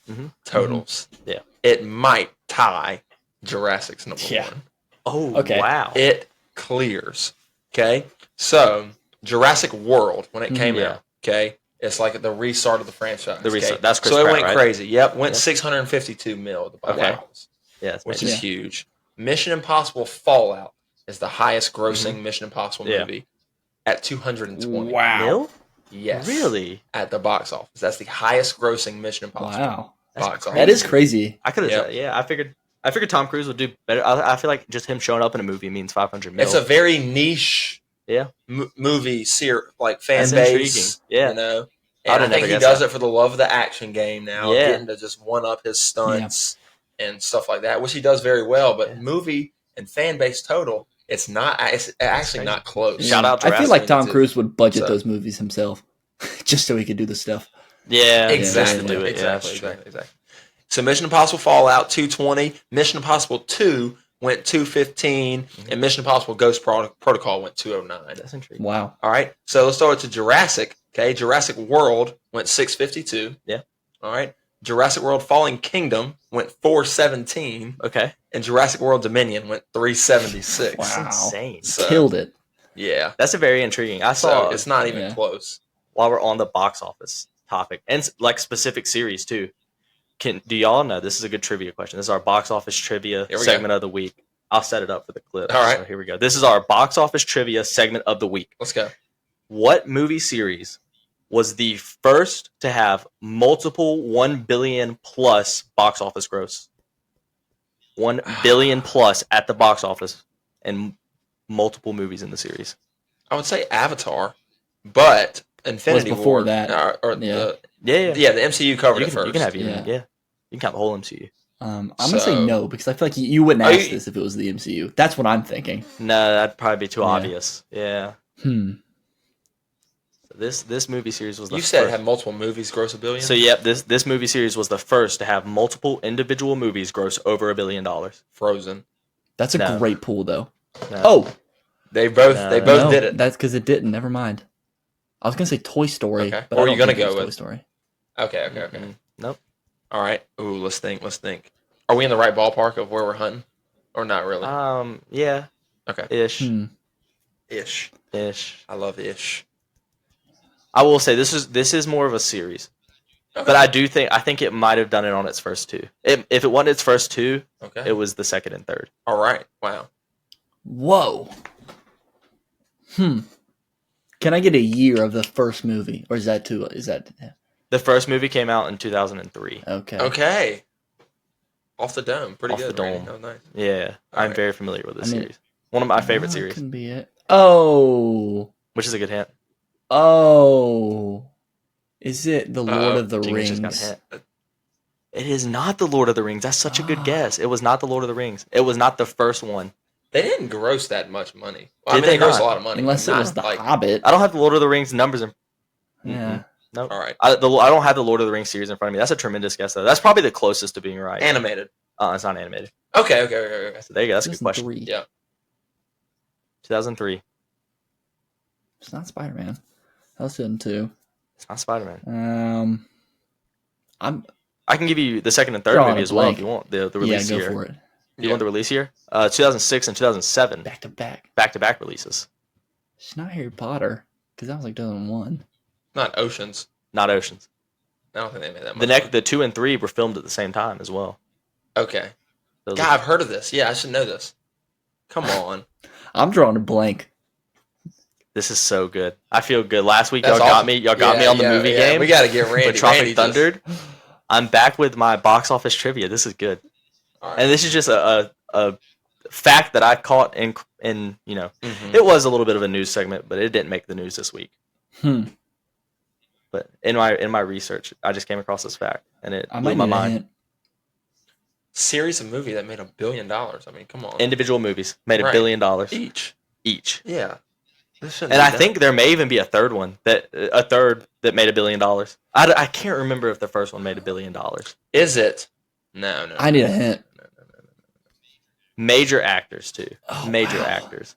Speaker 2: Mhm.
Speaker 1: totals,
Speaker 2: Yeah.
Speaker 1: it might tie Jurassic's number
Speaker 3: Yeah.
Speaker 1: 1.
Speaker 2: Oh,
Speaker 3: Okay.
Speaker 2: wow.
Speaker 1: It clears. Okay. So Jurassic World, when it came
Speaker 2: Yeah.
Speaker 1: out, okay, it's like the restart of the franchise.
Speaker 2: The restart.
Speaker 1: okay?
Speaker 2: That's Chris
Speaker 1: so it
Speaker 2: Pratt,
Speaker 1: went
Speaker 2: right?
Speaker 1: crazy. Yep, went
Speaker 2: Yep.
Speaker 1: 652 mil at the box
Speaker 2: Okay.
Speaker 1: office,
Speaker 2: Yeah, that's
Speaker 1: which
Speaker 2: amazing.
Speaker 1: is huge. Mission Impossible Fallout is the highest grossing Mission Impossible
Speaker 2: Mm-hmm. Yeah.
Speaker 1: movie at 220.
Speaker 2: Mil?
Speaker 1: Yes.
Speaker 2: Really?
Speaker 1: At the box office. That's the highest grossing Mission Impossible
Speaker 3: Wow,
Speaker 2: That's
Speaker 1: box
Speaker 2: crazy.
Speaker 1: office.
Speaker 3: that is crazy.
Speaker 2: I could have.
Speaker 1: Yep.
Speaker 2: Yeah, I figured Tom Cruise would do better. I feel like just him showing up in a movie means 500 mil.
Speaker 1: It's a very niche
Speaker 2: Yeah.
Speaker 1: movie, fan
Speaker 2: That's
Speaker 1: base.
Speaker 2: intriguing. Yeah.
Speaker 1: You know?
Speaker 2: I
Speaker 1: And I
Speaker 2: would've
Speaker 1: think
Speaker 2: never
Speaker 1: he
Speaker 2: guessed
Speaker 1: does
Speaker 2: that.
Speaker 1: it for the love of the action game now,
Speaker 2: Yeah.
Speaker 1: getting to just one up his stunts and stuff like that, which he does very well. But
Speaker 2: Yeah.
Speaker 1: movie and fan base total, it's actually not close.
Speaker 2: Shout out
Speaker 3: I feel
Speaker 2: Jurassic
Speaker 3: like Tom
Speaker 1: too.
Speaker 3: Cruise would budget
Speaker 1: So-
Speaker 3: those movies himself, just so he could do the stuff.
Speaker 2: Yeah.
Speaker 1: Exactly.
Speaker 2: just to do it. Yeah, that's
Speaker 1: Exactly.
Speaker 2: true.
Speaker 1: So Mission Impossible Fallout 220, Mission Impossible 2 went 215, and Mission Impossible Ghost Protocol went 209.
Speaker 2: That's intriguing.
Speaker 3: Wow.
Speaker 1: All right. So let's start with Jurassic. Okay. Jurassic World went 652.
Speaker 2: Yeah.
Speaker 1: All right. Jurassic World Fallen Kingdom went 417,
Speaker 2: Okay.
Speaker 1: and Jurassic World Dominion went 376.
Speaker 3: Wow.
Speaker 2: That's insane.
Speaker 1: So,
Speaker 3: Killed it.
Speaker 1: yeah.
Speaker 2: That's a very intriguing. I
Speaker 1: So
Speaker 2: saw
Speaker 1: it's not even
Speaker 3: Yeah.
Speaker 1: close.
Speaker 2: while we're on the box office topic and specific series too. Do y'all know, this is a good trivia question. This is our box office trivia
Speaker 1: Here we
Speaker 2: segment of the week. I'll set it up for the clip.
Speaker 1: All right.
Speaker 2: So here we go. This is our box office trivia segment of the week.
Speaker 1: Let's go.
Speaker 2: What movie series was the first to have multiple 1 billion plus box office gross? 1 billion plus at the box office and multiple movies in the series.
Speaker 1: I would say Avatar, but Infinity
Speaker 3: before
Speaker 1: War.
Speaker 3: that.
Speaker 1: Or
Speaker 3: Yeah.
Speaker 2: Yeah.
Speaker 1: the MCU covered
Speaker 2: You
Speaker 1: it
Speaker 2: can,
Speaker 1: first.
Speaker 2: you can have
Speaker 3: Yeah.
Speaker 2: You can have the whole MCU.
Speaker 3: I'm gonna say
Speaker 1: So-
Speaker 3: no because I feel like you wouldn't
Speaker 1: Oh,
Speaker 3: ask
Speaker 1: you-
Speaker 3: this if it was the MCU. That's what I'm thinking.
Speaker 2: No, that'd probably be too
Speaker 3: Yeah.
Speaker 2: obvious. Yeah. This movie series was the
Speaker 1: You
Speaker 2: first.
Speaker 1: said it had multiple movies gross $1 billion?
Speaker 2: So yep, this movie series was the first to have multiple individual movies gross over $1 billion.
Speaker 1: Frozen.
Speaker 3: That's a
Speaker 2: No.
Speaker 3: great pool, though.
Speaker 2: No.
Speaker 3: Oh,
Speaker 1: They both
Speaker 3: no,
Speaker 1: did it.
Speaker 3: that's because it didn't. Never mind. I was gonna say Toy Story,
Speaker 1: Okay.
Speaker 3: but
Speaker 1: What
Speaker 3: I
Speaker 1: were
Speaker 3: don't
Speaker 1: you gonna
Speaker 3: think it was
Speaker 1: go
Speaker 3: Toy
Speaker 1: with?
Speaker 3: Story.
Speaker 1: Okay.
Speaker 2: Nope.
Speaker 1: All right. Ooh, let's think. Are we in the right ballpark of where we're hunting? Or not really?
Speaker 2: Yeah.
Speaker 1: Okay.
Speaker 2: Ish.
Speaker 1: Ish. I love ish.
Speaker 2: I will say this is more of a series.
Speaker 1: Okay.
Speaker 2: But I think it might have done it on its first two. If it wasn't its first two,
Speaker 1: Okay.
Speaker 2: it was the second and third.
Speaker 1: All right. Wow.
Speaker 3: Whoa. Can I get a year of the first movie, or is that too?
Speaker 2: The first movie came out in 2003.
Speaker 1: Okay. Off the dome. Pretty
Speaker 2: Off
Speaker 1: good.
Speaker 2: the
Speaker 1: rating.
Speaker 2: dome.
Speaker 1: Oh, nice.
Speaker 2: Yeah,
Speaker 1: All
Speaker 2: I'm
Speaker 1: right.
Speaker 2: very familiar with this
Speaker 3: I mean-
Speaker 2: series. One of my favorite series,
Speaker 3: Can be it. Oh.
Speaker 2: which is a good hint.
Speaker 3: Is it the
Speaker 1: Uh-oh.
Speaker 3: Lord of the
Speaker 2: Jenkins just
Speaker 3: Rings?
Speaker 2: got a hint. It is not the Lord of the Rings. That's such a good
Speaker 3: Ah.
Speaker 2: guess. It was not the Lord of the Rings. It was not the first one.
Speaker 1: They didn't gross that much money. Well,
Speaker 2: Did
Speaker 1: I mean, they
Speaker 2: they
Speaker 1: grossed
Speaker 2: not?
Speaker 1: a lot of money.
Speaker 3: Unless
Speaker 1: but
Speaker 3: it
Speaker 1: not
Speaker 3: was the
Speaker 1: like,
Speaker 3: Hobbit.
Speaker 2: I don't have the Lord of the Rings numbers in.
Speaker 3: Yeah.
Speaker 2: Nope.
Speaker 1: All right.
Speaker 2: I don't have the Lord of the Rings series in front of me. That's a tremendous guess, though. That's probably the closest to being right.
Speaker 1: Animated.
Speaker 2: It's not animated.
Speaker 1: Okay.
Speaker 2: So there you go. That's a good question.
Speaker 3: 2003.
Speaker 1: Yeah.
Speaker 2: 2003.
Speaker 3: It's not Spider-Man. That was 2002.
Speaker 2: It's not Spider-Man.
Speaker 3: I
Speaker 2: I can give you the second and third
Speaker 3: Drawing
Speaker 2: movie
Speaker 3: a
Speaker 2: as well
Speaker 3: blank.
Speaker 2: if you want. The release
Speaker 3: go
Speaker 2: year.
Speaker 3: for it.
Speaker 2: You want the release year? 2006 and 2007.
Speaker 3: Back to back.
Speaker 2: Back-to-back releases.
Speaker 3: It's not Harry Potter because that was like 2001.
Speaker 1: Not Oceans.
Speaker 2: Not Oceans.
Speaker 1: I don't think they made that much.
Speaker 2: The 2 and 3 were filmed at the same time as well.
Speaker 1: Okay.
Speaker 2: Those
Speaker 1: God,
Speaker 2: are-
Speaker 1: I've heard of this. Yeah, I should know this. Come on.
Speaker 3: I'm drawing a blank.
Speaker 2: This is so good. I feel good. Last week
Speaker 1: That's
Speaker 2: y'all got
Speaker 1: awesome.
Speaker 2: me. Y'all got me on the movie game.
Speaker 1: We got to get Randy.
Speaker 2: with Tropic
Speaker 1: Randy
Speaker 2: Thunder. I'm back with my box office trivia. This is good.
Speaker 1: All right.
Speaker 2: And this is just a fact that I caught in
Speaker 1: Mhm.
Speaker 2: it was a little bit of a news segment, but it didn't make the news this week. But in my research, I just came across this fact, and it
Speaker 3: I
Speaker 2: blew
Speaker 3: might
Speaker 2: my
Speaker 3: need a
Speaker 2: mind.
Speaker 3: hint.
Speaker 1: Series of movie that made $1 billion. I mean, come on.
Speaker 2: Individual movies made
Speaker 1: Right.
Speaker 2: $1 billion
Speaker 1: Each.
Speaker 2: Yeah,
Speaker 1: Yeah.
Speaker 2: and I think there may even be a third that made $1 billion. I can't remember if the first one made $1 billion.
Speaker 1: Is it? No.
Speaker 3: I need a hint.
Speaker 2: Major actors too.
Speaker 3: Oh,
Speaker 2: Major
Speaker 3: wow.
Speaker 2: actors.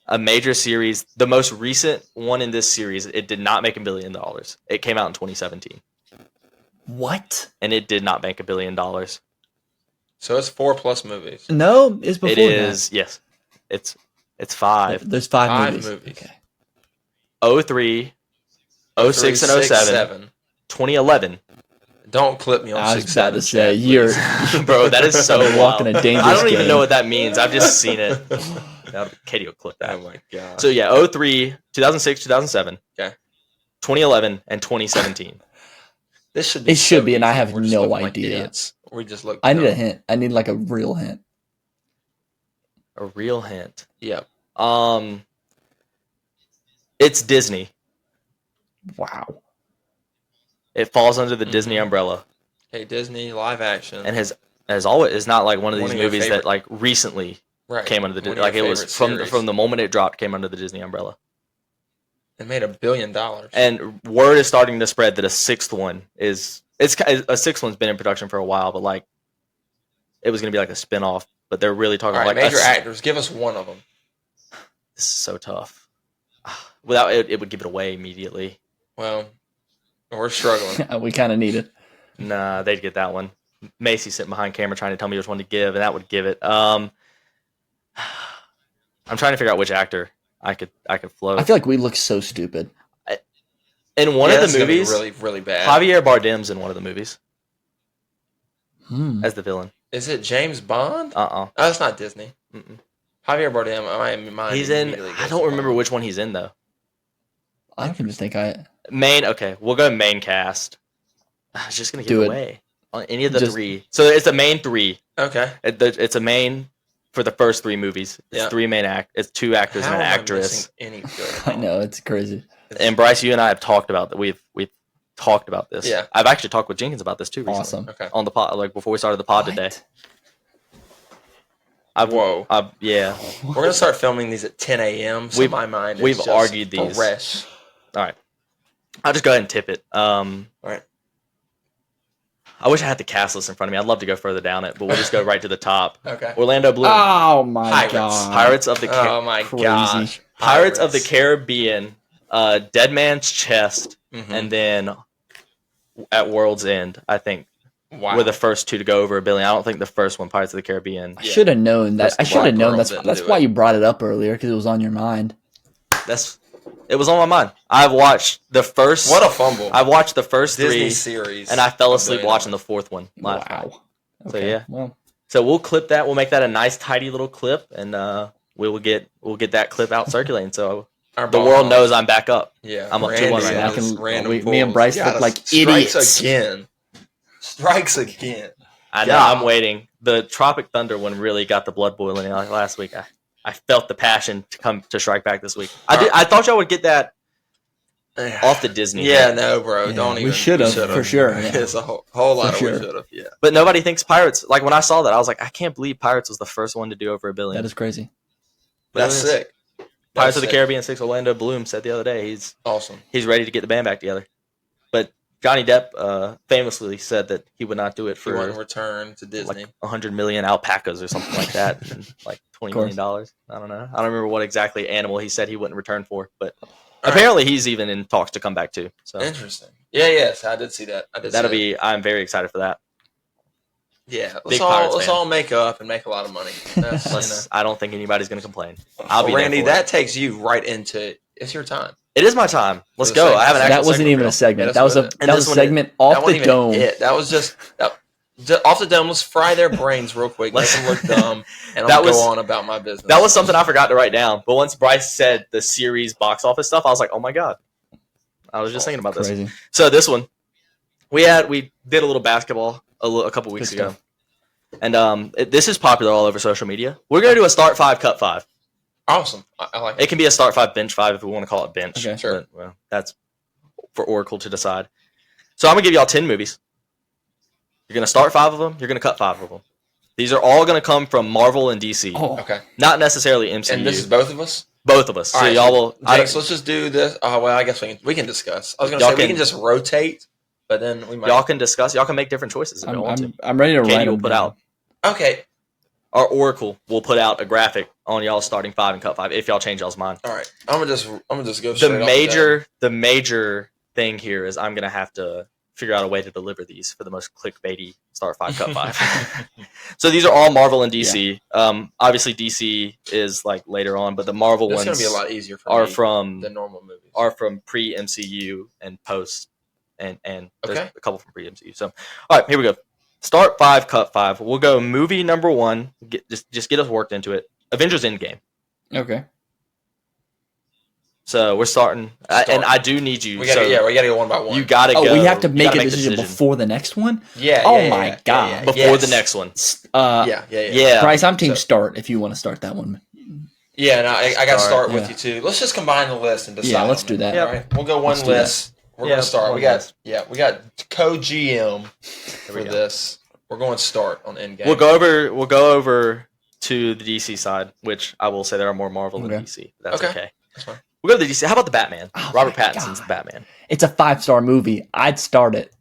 Speaker 2: A major series. The most recent one in this series, it did not make $1 billion. It came out in 2017,
Speaker 3: What?
Speaker 2: and it did not make $1 billion.
Speaker 1: So it's 4+ movies.
Speaker 3: No, it's before
Speaker 2: It is yes. It's
Speaker 3: that.
Speaker 2: 5.
Speaker 3: There's five
Speaker 1: 5
Speaker 3: movies.
Speaker 1: movies.
Speaker 3: Okay.
Speaker 2: 03, 06 and 07, 2011.
Speaker 1: Don't clip me on
Speaker 3: I was
Speaker 1: 6,
Speaker 3: about
Speaker 1: 7.
Speaker 3: to say
Speaker 1: Chad,
Speaker 3: you're
Speaker 1: please.
Speaker 2: Bro, that is so
Speaker 3: You're walking
Speaker 2: wild.
Speaker 3: a dangerous
Speaker 2: I don't even
Speaker 3: game.
Speaker 2: know what that means. I've just seen it. Katie will clip that.
Speaker 1: Oh my god.
Speaker 2: So yeah, 03, 2006, 2007.
Speaker 1: Okay.
Speaker 2: 2011 and 2017.
Speaker 1: This should be.
Speaker 3: It should
Speaker 1: so
Speaker 3: be, and I
Speaker 1: easy.
Speaker 3: have
Speaker 1: We're just
Speaker 3: no
Speaker 1: looking like
Speaker 3: idea.
Speaker 1: idiots. We just look.
Speaker 3: I need a
Speaker 1: dumb.
Speaker 3: hint. I need like a real hint.
Speaker 2: A real hint.
Speaker 1: Yep.
Speaker 2: It's Disney.
Speaker 3: Wow.
Speaker 2: It falls under the Disney umbrella,
Speaker 1: Hey, Disney live action.
Speaker 2: and has always is not like one of
Speaker 1: One
Speaker 2: these
Speaker 1: of your
Speaker 2: movies
Speaker 1: favorite-
Speaker 2: that like recently
Speaker 1: right.
Speaker 2: came under the
Speaker 1: One of
Speaker 2: like
Speaker 1: your
Speaker 2: it was
Speaker 1: favorite series.
Speaker 2: from the moment it dropped came under the Disney umbrella.
Speaker 1: It made $1 billion.
Speaker 2: And word is starting to spread that a sixth one's been in production for a while, but like it was gonna be like a spinoff. But they're really talking
Speaker 1: All right,
Speaker 2: like
Speaker 1: major actors. Give us one of them.
Speaker 2: This is so tough. Without it, it would give it away immediately.
Speaker 1: Well, we're struggling.
Speaker 3: We kind of need it.
Speaker 2: Nah, they'd get that one. Macy sitting behind camera trying to tell me which one to give, and that would give it. I'm trying to figure out which actor I could float.
Speaker 3: I feel like we look so stupid.
Speaker 2: In one
Speaker 1: Yeah,
Speaker 2: of
Speaker 1: this
Speaker 2: the
Speaker 1: is gonna be
Speaker 2: movies,
Speaker 1: really, really bad.
Speaker 2: Javier Bardem's in one of the movies
Speaker 3: Hmm.
Speaker 2: as the villain.
Speaker 1: Is it James Bond?
Speaker 2: Oh,
Speaker 1: That's not Disney.
Speaker 2: Mm-mm.
Speaker 1: Javier Bardem. My mind
Speaker 2: He's in.
Speaker 1: immediately
Speaker 2: I
Speaker 1: goes
Speaker 2: don't
Speaker 1: to
Speaker 2: remember
Speaker 1: Bond.
Speaker 2: which one he's in though.
Speaker 3: I don't even think I.
Speaker 2: Main. Okay, we'll go main cast. It's just gonna give
Speaker 3: Do
Speaker 2: it
Speaker 3: it.
Speaker 2: away on any of the
Speaker 3: Just-
Speaker 2: 3. So it's a main 3.
Speaker 1: Okay.
Speaker 2: It's a main for the first 3 movies. It's
Speaker 1: Yeah.
Speaker 2: 3 main It's 2 actors
Speaker 1: How
Speaker 2: and an
Speaker 1: am I
Speaker 2: actress.
Speaker 1: missing any good?
Speaker 3: I know it's crazy.
Speaker 2: And Bryce, you and I have talked about that. We've talked about this.
Speaker 1: Yeah.
Speaker 2: I've actually talked with Jenkins about this too recently.
Speaker 3: Awesome.
Speaker 1: Okay.
Speaker 2: On the pod, like before we started the pod
Speaker 3: What?
Speaker 2: today.
Speaker 1: Whoa.
Speaker 2: Yeah.
Speaker 1: We're gonna start filming these at 10 a.m. So
Speaker 2: We've-
Speaker 1: my mind is
Speaker 2: we've
Speaker 1: just
Speaker 2: argued these.
Speaker 1: fresh.
Speaker 2: All right. I'll just go ahead and tip it.
Speaker 1: All right.
Speaker 2: I wish I had the cast list in front of me. I'd love to go further down it, but we'll just go right to the top.
Speaker 1: Okay.
Speaker 2: Orlando Bloom.
Speaker 3: Oh my
Speaker 1: Pirates.
Speaker 3: god!
Speaker 2: Pirates of the
Speaker 1: Oh my
Speaker 3: Crazy.
Speaker 1: gosh.
Speaker 2: Pirates of the Caribbean, Dead Man's Chest,
Speaker 1: Mhm.
Speaker 2: and then at World's End, I think,
Speaker 1: Wow.
Speaker 2: were the first two to go over $1 billion. I don't think the first one, Pirates of the Caribbean.
Speaker 3: I should have known that.
Speaker 1: That's
Speaker 3: I should have known.
Speaker 1: World
Speaker 3: That's
Speaker 1: didn't
Speaker 3: why
Speaker 1: do
Speaker 3: you brought it up earlier because it was on your mind.
Speaker 2: It was on my mind. I've watched the first.
Speaker 1: What a fumble.
Speaker 2: I've watched the first
Speaker 1: Disney
Speaker 2: three,
Speaker 1: series.
Speaker 2: and I fell
Speaker 1: $1
Speaker 2: asleep
Speaker 1: billion.
Speaker 2: watching the fourth one last night.
Speaker 3: Wow.
Speaker 2: So, yeah.
Speaker 3: Well,
Speaker 2: So we'll clip that. We'll make that a nice, tidy little clip, and we'll get that clip out circulating. So
Speaker 1: Our
Speaker 2: the
Speaker 1: ball
Speaker 2: world
Speaker 1: knows.
Speaker 2: knows I'm back up.
Speaker 1: Yeah.
Speaker 2: I'm up
Speaker 1: Randy
Speaker 2: 2-1 right now.
Speaker 1: is
Speaker 3: me
Speaker 1: random
Speaker 3: and
Speaker 1: pulls.
Speaker 3: Bryce
Speaker 1: Yeah,
Speaker 3: look like
Speaker 1: strikes
Speaker 3: idiots.
Speaker 1: again. Strikes again.
Speaker 2: I know.
Speaker 1: God.
Speaker 2: I'm waiting. The Tropic Thunder one really got the blood boiling last week. I felt the passion to come to strike back this week. I thought y'all would get that off the Disney.
Speaker 1: Yeah, no, bro.
Speaker 3: Yeah,
Speaker 1: Don't
Speaker 3: we
Speaker 1: even.
Speaker 3: should've, for sure, yeah.
Speaker 1: It's a whole lot
Speaker 3: For
Speaker 1: of
Speaker 3: sure.
Speaker 1: we should have. Yeah.
Speaker 2: But nobody thinks Pirates. Like when I saw that, I was like, I can't believe Pirates was the first one to do over $1 billion.
Speaker 3: that is crazy.
Speaker 2: But
Speaker 1: That's
Speaker 2: it is.
Speaker 1: sick.
Speaker 2: Pirates
Speaker 1: That's
Speaker 2: of the
Speaker 1: sick.
Speaker 2: Caribbean 6. Orlando Bloom said the other day
Speaker 1: Awesome.
Speaker 2: he's ready to get the band back together. But Johnny Depp famously said that he would not do it
Speaker 1: He wanted to
Speaker 2: for
Speaker 1: return to Disney.
Speaker 2: like 100 million alpacas or something like that, and like $20 million. I don't know. I don't remember what exactly animal he said he wouldn't return for, but apparently he's even in talks to come back too. So
Speaker 1: Interesting. Yeah, yes, I did see that.
Speaker 2: that'll be. I'm very excited for that.
Speaker 1: Yeah,
Speaker 2: Big Pirates
Speaker 1: let's
Speaker 2: fan.
Speaker 1: all make up and make a lot of money. That's,
Speaker 2: Unless I don't think anybody's going to complain. I'll be
Speaker 1: Randy,
Speaker 2: there for
Speaker 1: that takes you right into it's your time.
Speaker 2: it. It is my time. Let's
Speaker 1: the
Speaker 2: go.
Speaker 1: segment.
Speaker 2: I have an
Speaker 1: So
Speaker 2: actual
Speaker 3: That wasn't
Speaker 2: segment
Speaker 3: even
Speaker 2: for
Speaker 3: a
Speaker 2: y'all.
Speaker 3: segment.
Speaker 1: Yeah,
Speaker 3: that was a
Speaker 1: that's
Speaker 2: what
Speaker 3: that was a
Speaker 2: it-
Speaker 3: segment
Speaker 1: That
Speaker 3: off
Speaker 1: wasn't
Speaker 3: the
Speaker 1: even
Speaker 3: dome.
Speaker 1: it. That was just off the dome. Let's fry their brains real quick, make them look dumb, and
Speaker 2: That
Speaker 1: I'll
Speaker 2: was-
Speaker 1: go on about my business.
Speaker 2: That was something I forgot to write down. But once Bryce said the series box office stuff, I was like, oh my god. I was just thinking about this.
Speaker 3: Crazy.
Speaker 2: So this one, we did a little basketball a couple weeks
Speaker 3: Good
Speaker 2: ago,
Speaker 3: stuff.
Speaker 2: and this is popular all over social media. We're gonna do a start 5, cut 5.
Speaker 1: awesome. I like
Speaker 2: It
Speaker 1: it.
Speaker 2: can be a start 5, bench 5 if we want to call it bench.
Speaker 3: Okay.
Speaker 1: Sure.
Speaker 2: But, well, that's for Oracle to decide. So I'm gonna give y'all 10 movies. You're gonna start 5 of them. You're gonna cut 5 of them. These are all gonna come from Marvel and DC,
Speaker 3: Oh,
Speaker 1: Okay,
Speaker 2: not necessarily MCU.
Speaker 1: and this is both of us.
Speaker 2: both of us. So
Speaker 1: All right,
Speaker 2: y'all will.
Speaker 1: James, let's just do this. Oh well, I guess we can discuss. I was gonna
Speaker 2: Y'all
Speaker 1: say we
Speaker 2: can-
Speaker 1: can just rotate, but then we might.
Speaker 2: y'all can discuss. Y'all can make different choices if you want to.
Speaker 3: I'm ready to
Speaker 2: Katie
Speaker 3: write
Speaker 2: will
Speaker 3: them
Speaker 2: put
Speaker 3: down.
Speaker 2: out.
Speaker 1: Okay.
Speaker 2: Our Oracle will put out a graphic on y'all starting 5 and cut 5 if y'all change y'all's mind.
Speaker 1: All right. I'm gonna just go straight
Speaker 2: The
Speaker 1: off
Speaker 2: the major thing here is I'm gonna have to figure out a way to deliver these for the most clickbaity start 5 cut 5. So these are all Marvel and DC. Obviously DC is like later on, but the Marvel
Speaker 1: It's
Speaker 2: ones
Speaker 1: gonna be a lot easier for
Speaker 2: are
Speaker 1: me
Speaker 2: from
Speaker 1: than normal movies.
Speaker 2: pre MCU and post, and there's
Speaker 1: Okay.
Speaker 2: a couple from pre MCU. So all right, here we go. Start 5, cut 5. We'll go movie number 1. Just get us worked into it. Avengers Endgame.
Speaker 3: Okay.
Speaker 2: So we're starting, and I do need you.
Speaker 1: we gotta go one by one.
Speaker 2: You gotta
Speaker 3: Oh,
Speaker 2: go.
Speaker 3: we have to
Speaker 2: you
Speaker 3: make
Speaker 2: gotta
Speaker 3: a decision before the next one.
Speaker 1: Yeah.
Speaker 3: Oh
Speaker 1: yeah,
Speaker 3: my
Speaker 1: yeah,
Speaker 3: God.
Speaker 1: yeah,
Speaker 2: before
Speaker 1: yes.
Speaker 2: the next one.
Speaker 1: Yeah.
Speaker 2: Yeah.
Speaker 3: Bryce, I'm team
Speaker 1: So-
Speaker 3: start if you want to start that one.
Speaker 1: Yeah. No, I got to start with
Speaker 3: Yeah.
Speaker 1: you too. Let's just combine the list and decide.
Speaker 3: Yeah, let's
Speaker 1: on
Speaker 3: do
Speaker 1: it.
Speaker 3: that.
Speaker 2: Yeah.
Speaker 1: All right. We'll go one
Speaker 3: Let's do
Speaker 1: list. We're
Speaker 2: Yeah,
Speaker 1: gonna start.
Speaker 2: one
Speaker 1: We got
Speaker 2: list.
Speaker 1: we got co-GM
Speaker 2: Here
Speaker 1: for
Speaker 2: we go.
Speaker 1: this. We're going start on Endgame.
Speaker 2: We'll go over to the DC side, which I will say there are more Marvel than
Speaker 3: Okay.
Speaker 2: DC. That's
Speaker 1: Okay.
Speaker 2: okay.
Speaker 1: That's fine.
Speaker 2: We'll go to the DC. How about the Batman?
Speaker 3: Oh
Speaker 2: Robert
Speaker 3: my
Speaker 2: Pattinson's
Speaker 3: God.
Speaker 2: Batman.
Speaker 3: It's a 5-star movie. I'd start it.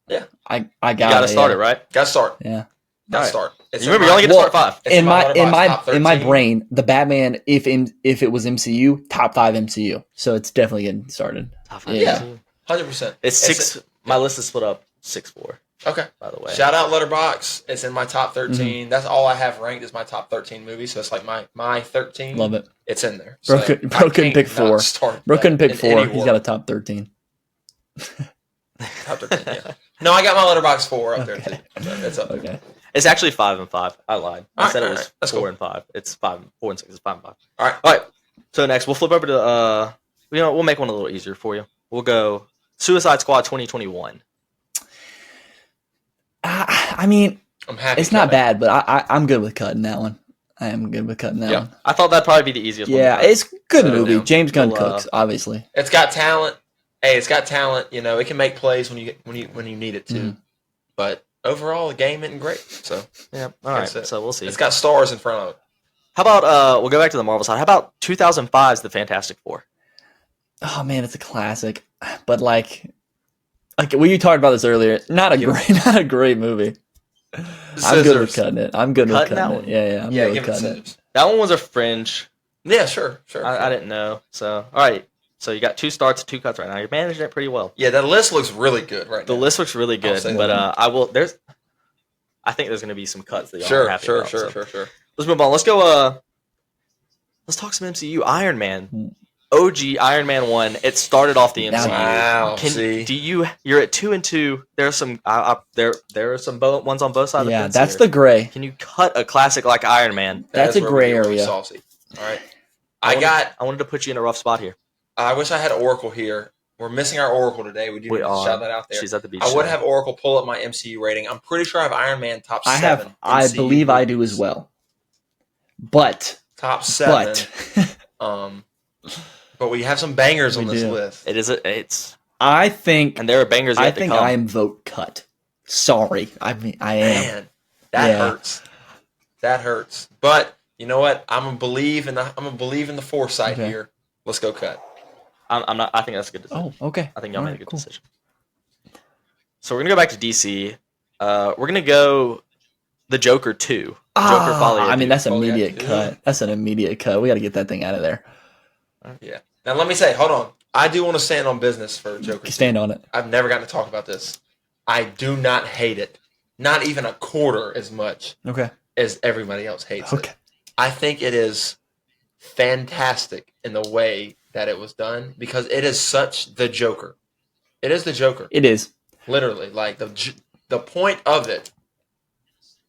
Speaker 1: Yeah.
Speaker 3: I
Speaker 2: You
Speaker 3: got
Speaker 2: gotta
Speaker 3: it.
Speaker 2: start
Speaker 3: yeah.
Speaker 2: it, right?
Speaker 1: Got to start.
Speaker 3: Yeah.
Speaker 1: Got to
Speaker 2: Alright.
Speaker 1: start. It's
Speaker 2: You remember,
Speaker 1: in
Speaker 2: you only get to
Speaker 3: Well,
Speaker 2: start 5.
Speaker 1: it's
Speaker 3: In my
Speaker 1: Letterboxd top 13.
Speaker 3: brain, the Batman if it was MCU, top 5 MCU. So it's definitely getting started.
Speaker 2: Top 5
Speaker 3: Yeah.
Speaker 2: MCU.
Speaker 1: 100%.
Speaker 2: It's 6. My list is split up 6-4.
Speaker 1: Okay.
Speaker 2: By the way.
Speaker 1: Shout out Letterboxd. It's in my top 13. That's all I have ranked is my top 13 movies. So it's like my 13.
Speaker 3: Love it.
Speaker 1: It's in there.
Speaker 3: Bro
Speaker 1: So
Speaker 3: couldn't
Speaker 1: I
Speaker 3: pick
Speaker 1: can't
Speaker 3: 4.
Speaker 1: not start
Speaker 3: Bro
Speaker 1: that
Speaker 3: couldn't pick
Speaker 1: in
Speaker 3: 4.
Speaker 1: any
Speaker 3: He's
Speaker 1: world.
Speaker 3: got a top 13.
Speaker 1: Top 13. Yeah. No, I got my Letterboxd 4 up there too. So it's up there.
Speaker 3: Okay.
Speaker 2: It's actually 5 and 5. I lied. I
Speaker 1: Alright,
Speaker 2: said it
Speaker 1: alright.
Speaker 2: was
Speaker 1: That's
Speaker 2: 4
Speaker 1: cool.
Speaker 2: and 5. It's 4 and 6. It's 5 and 5.
Speaker 1: All right.
Speaker 2: All right. So next, we'll flip over to we'll make one a little easier for you. We'll go Suicide Squad 2021.
Speaker 3: I mean,
Speaker 1: I'm happy.
Speaker 3: it's not
Speaker 1: Kevin.
Speaker 3: bad, but I'm good with cutting that one. I am good with cutting that
Speaker 1: Yeah.
Speaker 3: one.
Speaker 2: I thought that'd probably be the easiest one.
Speaker 3: Yeah,
Speaker 2: to cut.
Speaker 3: it's a good
Speaker 2: So,
Speaker 3: movie.
Speaker 1: yeah,
Speaker 3: James Gunn
Speaker 2: we'll,
Speaker 3: cooks, obviously.
Speaker 1: It's got talent. Hey, it's got talent. You know, it can make plays when you need it to.
Speaker 3: Mhm.
Speaker 1: But overall, the game isn't great. So
Speaker 2: Yeah. All right.
Speaker 1: That's it.
Speaker 2: So we'll see.
Speaker 1: it's got stars in front of it.
Speaker 2: How about we'll go back to the Marvel side. How about 2005's The Fantastic Four?
Speaker 3: Oh man, it's a classic. But like we talked about this earlier. Not a great movie. I'm good with
Speaker 1: Scissors.
Speaker 3: cutting it. I'm good with
Speaker 2: Cutting that
Speaker 3: cutting it.
Speaker 2: one?
Speaker 3: Yeah, I'm
Speaker 1: Yeah,
Speaker 3: good with
Speaker 1: give it
Speaker 3: cutting it.
Speaker 1: scissors.
Speaker 2: That one was a fringe.
Speaker 1: Yeah, sure.
Speaker 2: I didn't know. So, all right. So you got 2 starts, 2 cuts right now. You're managing it pretty well.
Speaker 1: Yeah, that list looks really good right now.
Speaker 2: The list looks really good,
Speaker 1: say
Speaker 2: but
Speaker 3: that.
Speaker 2: I think there's going to be some cuts that y'all
Speaker 1: Sure,
Speaker 2: are happy
Speaker 1: sure,
Speaker 2: about.
Speaker 1: sure,
Speaker 2: So
Speaker 1: sure, sure.
Speaker 2: let's move on. Let's go. Let's talk some MCU. Iron Man, OG Iron Man 1. It started off the MCU.
Speaker 1: Wow.
Speaker 2: You're at 2 and 2. There's some there are some ones on both sides of the
Speaker 3: Yeah,
Speaker 2: fence
Speaker 3: that's
Speaker 2: here.
Speaker 3: the gray.
Speaker 2: Can you cut a classic like Iron Man?
Speaker 3: That's
Speaker 1: is
Speaker 3: a
Speaker 1: where we
Speaker 3: gray
Speaker 1: get really
Speaker 3: area.
Speaker 1: Saucy. All right.
Speaker 2: I wanted to put you in a rough spot here.
Speaker 1: I wish I had Oracle here. We're missing our Oracle today. We do need to shout that out there.
Speaker 2: She's at the beach.
Speaker 1: I would
Speaker 2: today.
Speaker 1: have Oracle pull up my MCU rating. I'm pretty sure I have Iron Man top 7.
Speaker 3: I
Speaker 1: MCU
Speaker 3: believe I do
Speaker 1: movies.
Speaker 3: as well. But
Speaker 1: Top 7. But we have some bangers on
Speaker 3: We
Speaker 1: this
Speaker 3: do.
Speaker 1: list.
Speaker 2: It's
Speaker 3: I think
Speaker 2: and there are bangers yet
Speaker 3: I
Speaker 2: to
Speaker 3: think
Speaker 2: come.
Speaker 3: I am vote cut. Sorry. I am.
Speaker 1: Man, that
Speaker 3: Yeah.
Speaker 1: hurts. That hurts. But you know what? I'm gonna believe in the foresight
Speaker 3: Okay.
Speaker 1: here. Let's go cut.
Speaker 2: I'm not. I think that's a good decision.
Speaker 3: Oh, okay.
Speaker 2: I think y'all
Speaker 3: All
Speaker 2: made
Speaker 3: right,
Speaker 2: a good
Speaker 3: cool.
Speaker 2: decision. So we're gonna go back to DC. We're gonna go the Joker 2. Joker Folie à
Speaker 3: I mean,
Speaker 2: Deux.
Speaker 3: that's
Speaker 1: Folie à
Speaker 3: immediate
Speaker 1: Deux.
Speaker 3: cut. That's an immediate cut. We got to get that thing out of there.
Speaker 1: Yeah. Now let me say, hold on. I do want to stand on business for Joker.
Speaker 3: Stand on it.
Speaker 1: I've never gotten to talk about this. I do not hate it. Not even a quarter as much
Speaker 3: Okay.
Speaker 1: as everybody else hates
Speaker 3: Okay.
Speaker 1: it. I think it is fantastic in the way that it was done because it is such the Joker. It is the Joker.
Speaker 3: It is.
Speaker 1: Literally, like the point of it.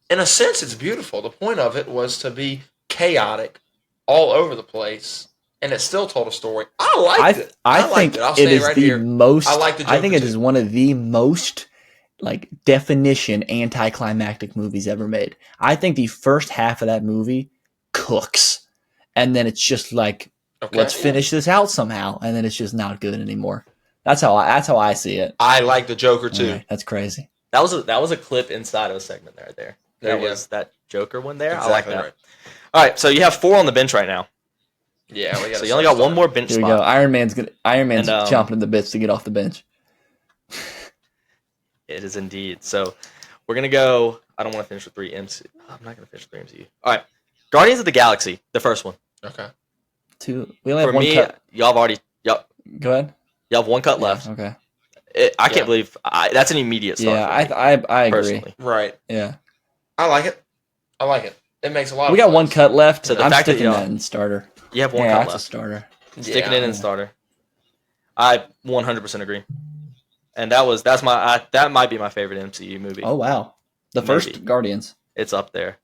Speaker 1: In a sense, it's beautiful. The point of it was to be chaotic, all over the place, and it still told a story. I liked it.
Speaker 3: I
Speaker 1: liked
Speaker 3: think
Speaker 1: it. I'll
Speaker 3: it
Speaker 1: say
Speaker 3: is
Speaker 1: right
Speaker 3: the
Speaker 1: here.
Speaker 3: most.
Speaker 1: I like the
Speaker 3: I think
Speaker 1: Joker
Speaker 3: it is
Speaker 1: too.
Speaker 3: one of the most like definition anticlimactic movies ever made. I think the first half of that movie cooks, and then it's just like
Speaker 1: Okay.
Speaker 3: let's finish this out somehow, and then it's just not good anymore. That's how I see it.
Speaker 1: I like the Joker too.
Speaker 3: Alright, that's crazy.
Speaker 2: That was a clip inside of a segment right there.
Speaker 1: There
Speaker 2: That
Speaker 1: you
Speaker 2: was that Joker one there.
Speaker 1: Exactly
Speaker 2: I like that.
Speaker 1: right.
Speaker 2: All right, so you have 4 on the bench right now.
Speaker 1: Yeah, we got.
Speaker 2: So you only got one more bench
Speaker 3: Here we
Speaker 2: spot.
Speaker 3: go. Iron Man's
Speaker 2: And,
Speaker 3: chomping at the bits to get off the bench.
Speaker 2: It is indeed. So we're gonna go. I don't want to finish with 3 MC. I'm not gonna finish with 3 MCU. All right, Guardians of the Galaxy, the first one.
Speaker 1: Okay.
Speaker 3: We only have
Speaker 2: For
Speaker 3: one
Speaker 2: me,
Speaker 3: cut.
Speaker 2: y'all
Speaker 3: Go ahead.
Speaker 2: have 1 cut left.
Speaker 3: Okay.
Speaker 2: I can't
Speaker 1: Yeah.
Speaker 2: believe that's an immediate start.
Speaker 3: Yeah,
Speaker 2: for me,
Speaker 3: I agree.
Speaker 2: personally.
Speaker 1: Right.
Speaker 3: Yeah.
Speaker 1: I like it. I like it. It makes a lot.
Speaker 3: We
Speaker 1: of
Speaker 3: got one
Speaker 1: sense.
Speaker 3: cut left.
Speaker 2: So the
Speaker 3: I'm
Speaker 2: fact that
Speaker 3: sticking
Speaker 2: y'all-
Speaker 3: that in starter.
Speaker 2: You have 1
Speaker 3: Yeah,
Speaker 2: cut
Speaker 3: that's a
Speaker 2: left.
Speaker 3: starter.
Speaker 2: Sticking
Speaker 1: Yeah.
Speaker 2: it in starter. I 100% agree. And that might be my favorite MCU movie.
Speaker 3: Oh wow. The
Speaker 2: Maybe.
Speaker 3: first Guardians.
Speaker 2: It's up there.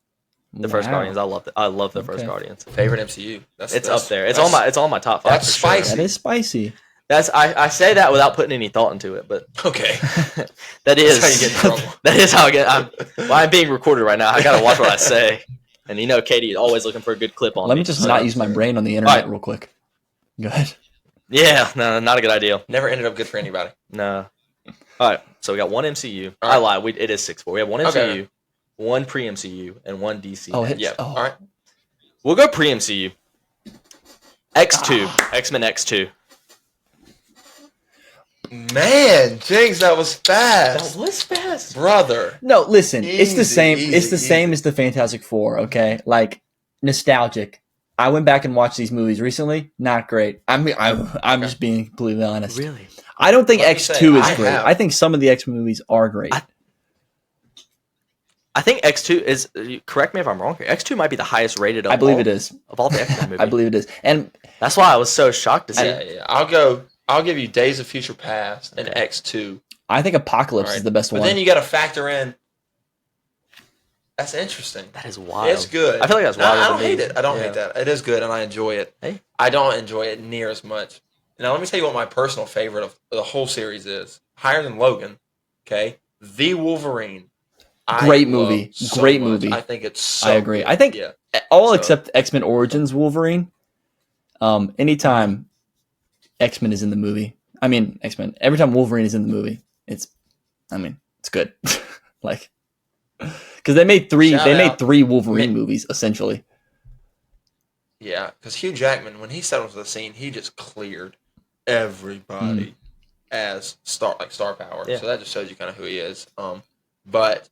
Speaker 2: The first
Speaker 3: Wow.
Speaker 2: Guardians. I love the first
Speaker 3: Okay.
Speaker 2: Guardians.
Speaker 1: Favorite MCU.
Speaker 2: It's up there. It's on my top 5.
Speaker 1: that's
Speaker 2: for sure.
Speaker 1: spicy.
Speaker 3: That is spicy.
Speaker 2: I say that without putting any thought into it, but
Speaker 1: Okay.
Speaker 2: that is
Speaker 1: That's how you get in trouble.
Speaker 2: that is how I get. I'm being recorded right now. I gotta watch what I say. And you know, Katie is always looking for a good clip on.
Speaker 3: Let me just not use my brain on the internet
Speaker 2: Alright.
Speaker 3: real quick. Go ahead.
Speaker 2: Yeah, no, not a good idea.
Speaker 1: Never ended up good for anybody.
Speaker 2: No. All right, so we got 1 MCU.
Speaker 1: All
Speaker 2: I
Speaker 1: right.
Speaker 2: lied. It is 6-4. We have 1 MCU,
Speaker 1: Okay.
Speaker 2: 1 pre-MCU, and 1 DC.
Speaker 3: Oh, hit.
Speaker 1: Yeah.
Speaker 3: Oh.
Speaker 1: All right.
Speaker 2: We'll go pre-MCU. X2, X-Men X2.
Speaker 1: Man, Jinx, that was fast,
Speaker 2: was fast.
Speaker 1: brother.
Speaker 3: No, listen. It's the
Speaker 1: Easy,
Speaker 3: same.
Speaker 1: easy,
Speaker 3: It's the
Speaker 1: easy.
Speaker 3: same as the Fantastic Four. Okay, like nostalgic. I went back and watched these movies recently. Not great. I'm just being completely honest.
Speaker 2: Really?
Speaker 3: I don't think
Speaker 1: Let me
Speaker 3: X2
Speaker 1: say,
Speaker 3: is
Speaker 1: I
Speaker 3: great.
Speaker 1: have.
Speaker 3: I think some of the X movies are great.
Speaker 2: I think X2 is. Correct me if I'm wrong here. X2 might be the highest rated. Of
Speaker 3: I believe
Speaker 2: all,
Speaker 3: it is.
Speaker 2: of all the X-Men movies.
Speaker 3: I believe it is. And
Speaker 2: That's why I was so shocked to see.
Speaker 1: Yeah. I'll give you Days of Future Past and X2.
Speaker 3: I think Apocalypse
Speaker 1: All right.
Speaker 3: is the best
Speaker 1: But
Speaker 3: one.
Speaker 1: then you got to factor in. That's interesting.
Speaker 2: That is wild.
Speaker 1: It's good.
Speaker 2: I feel like that's
Speaker 1: No,
Speaker 2: wild.
Speaker 1: I don't hate it. I don't
Speaker 2: Yeah.
Speaker 1: hate that. It is good, and I enjoy it.
Speaker 2: Hey.
Speaker 1: I don't enjoy it near as much. Now, let me tell you what my personal favorite of the whole series is. Higher than Logan, okay? The Wolverine.
Speaker 3: Great
Speaker 1: I
Speaker 3: movie.
Speaker 1: love so
Speaker 3: Great
Speaker 1: much.
Speaker 3: movie.
Speaker 1: I think it's so
Speaker 3: I agree.
Speaker 1: good.
Speaker 3: I think
Speaker 1: Yeah.
Speaker 3: all
Speaker 1: So-
Speaker 3: except X-Men Origins Wolverine. Anytime X-Men is in the movie. I mean, X-Men. Every time Wolverine is in the movie, it's good. Like, because they made three.
Speaker 1: Shout
Speaker 3: They made
Speaker 1: out.
Speaker 3: 3 Wolverine movies essentially.
Speaker 1: Yeah, because Hugh Jackman, when he settled into the scene, he just cleared. everybody as star power.
Speaker 2: Yeah.
Speaker 1: So that just shows you kind of who he is. But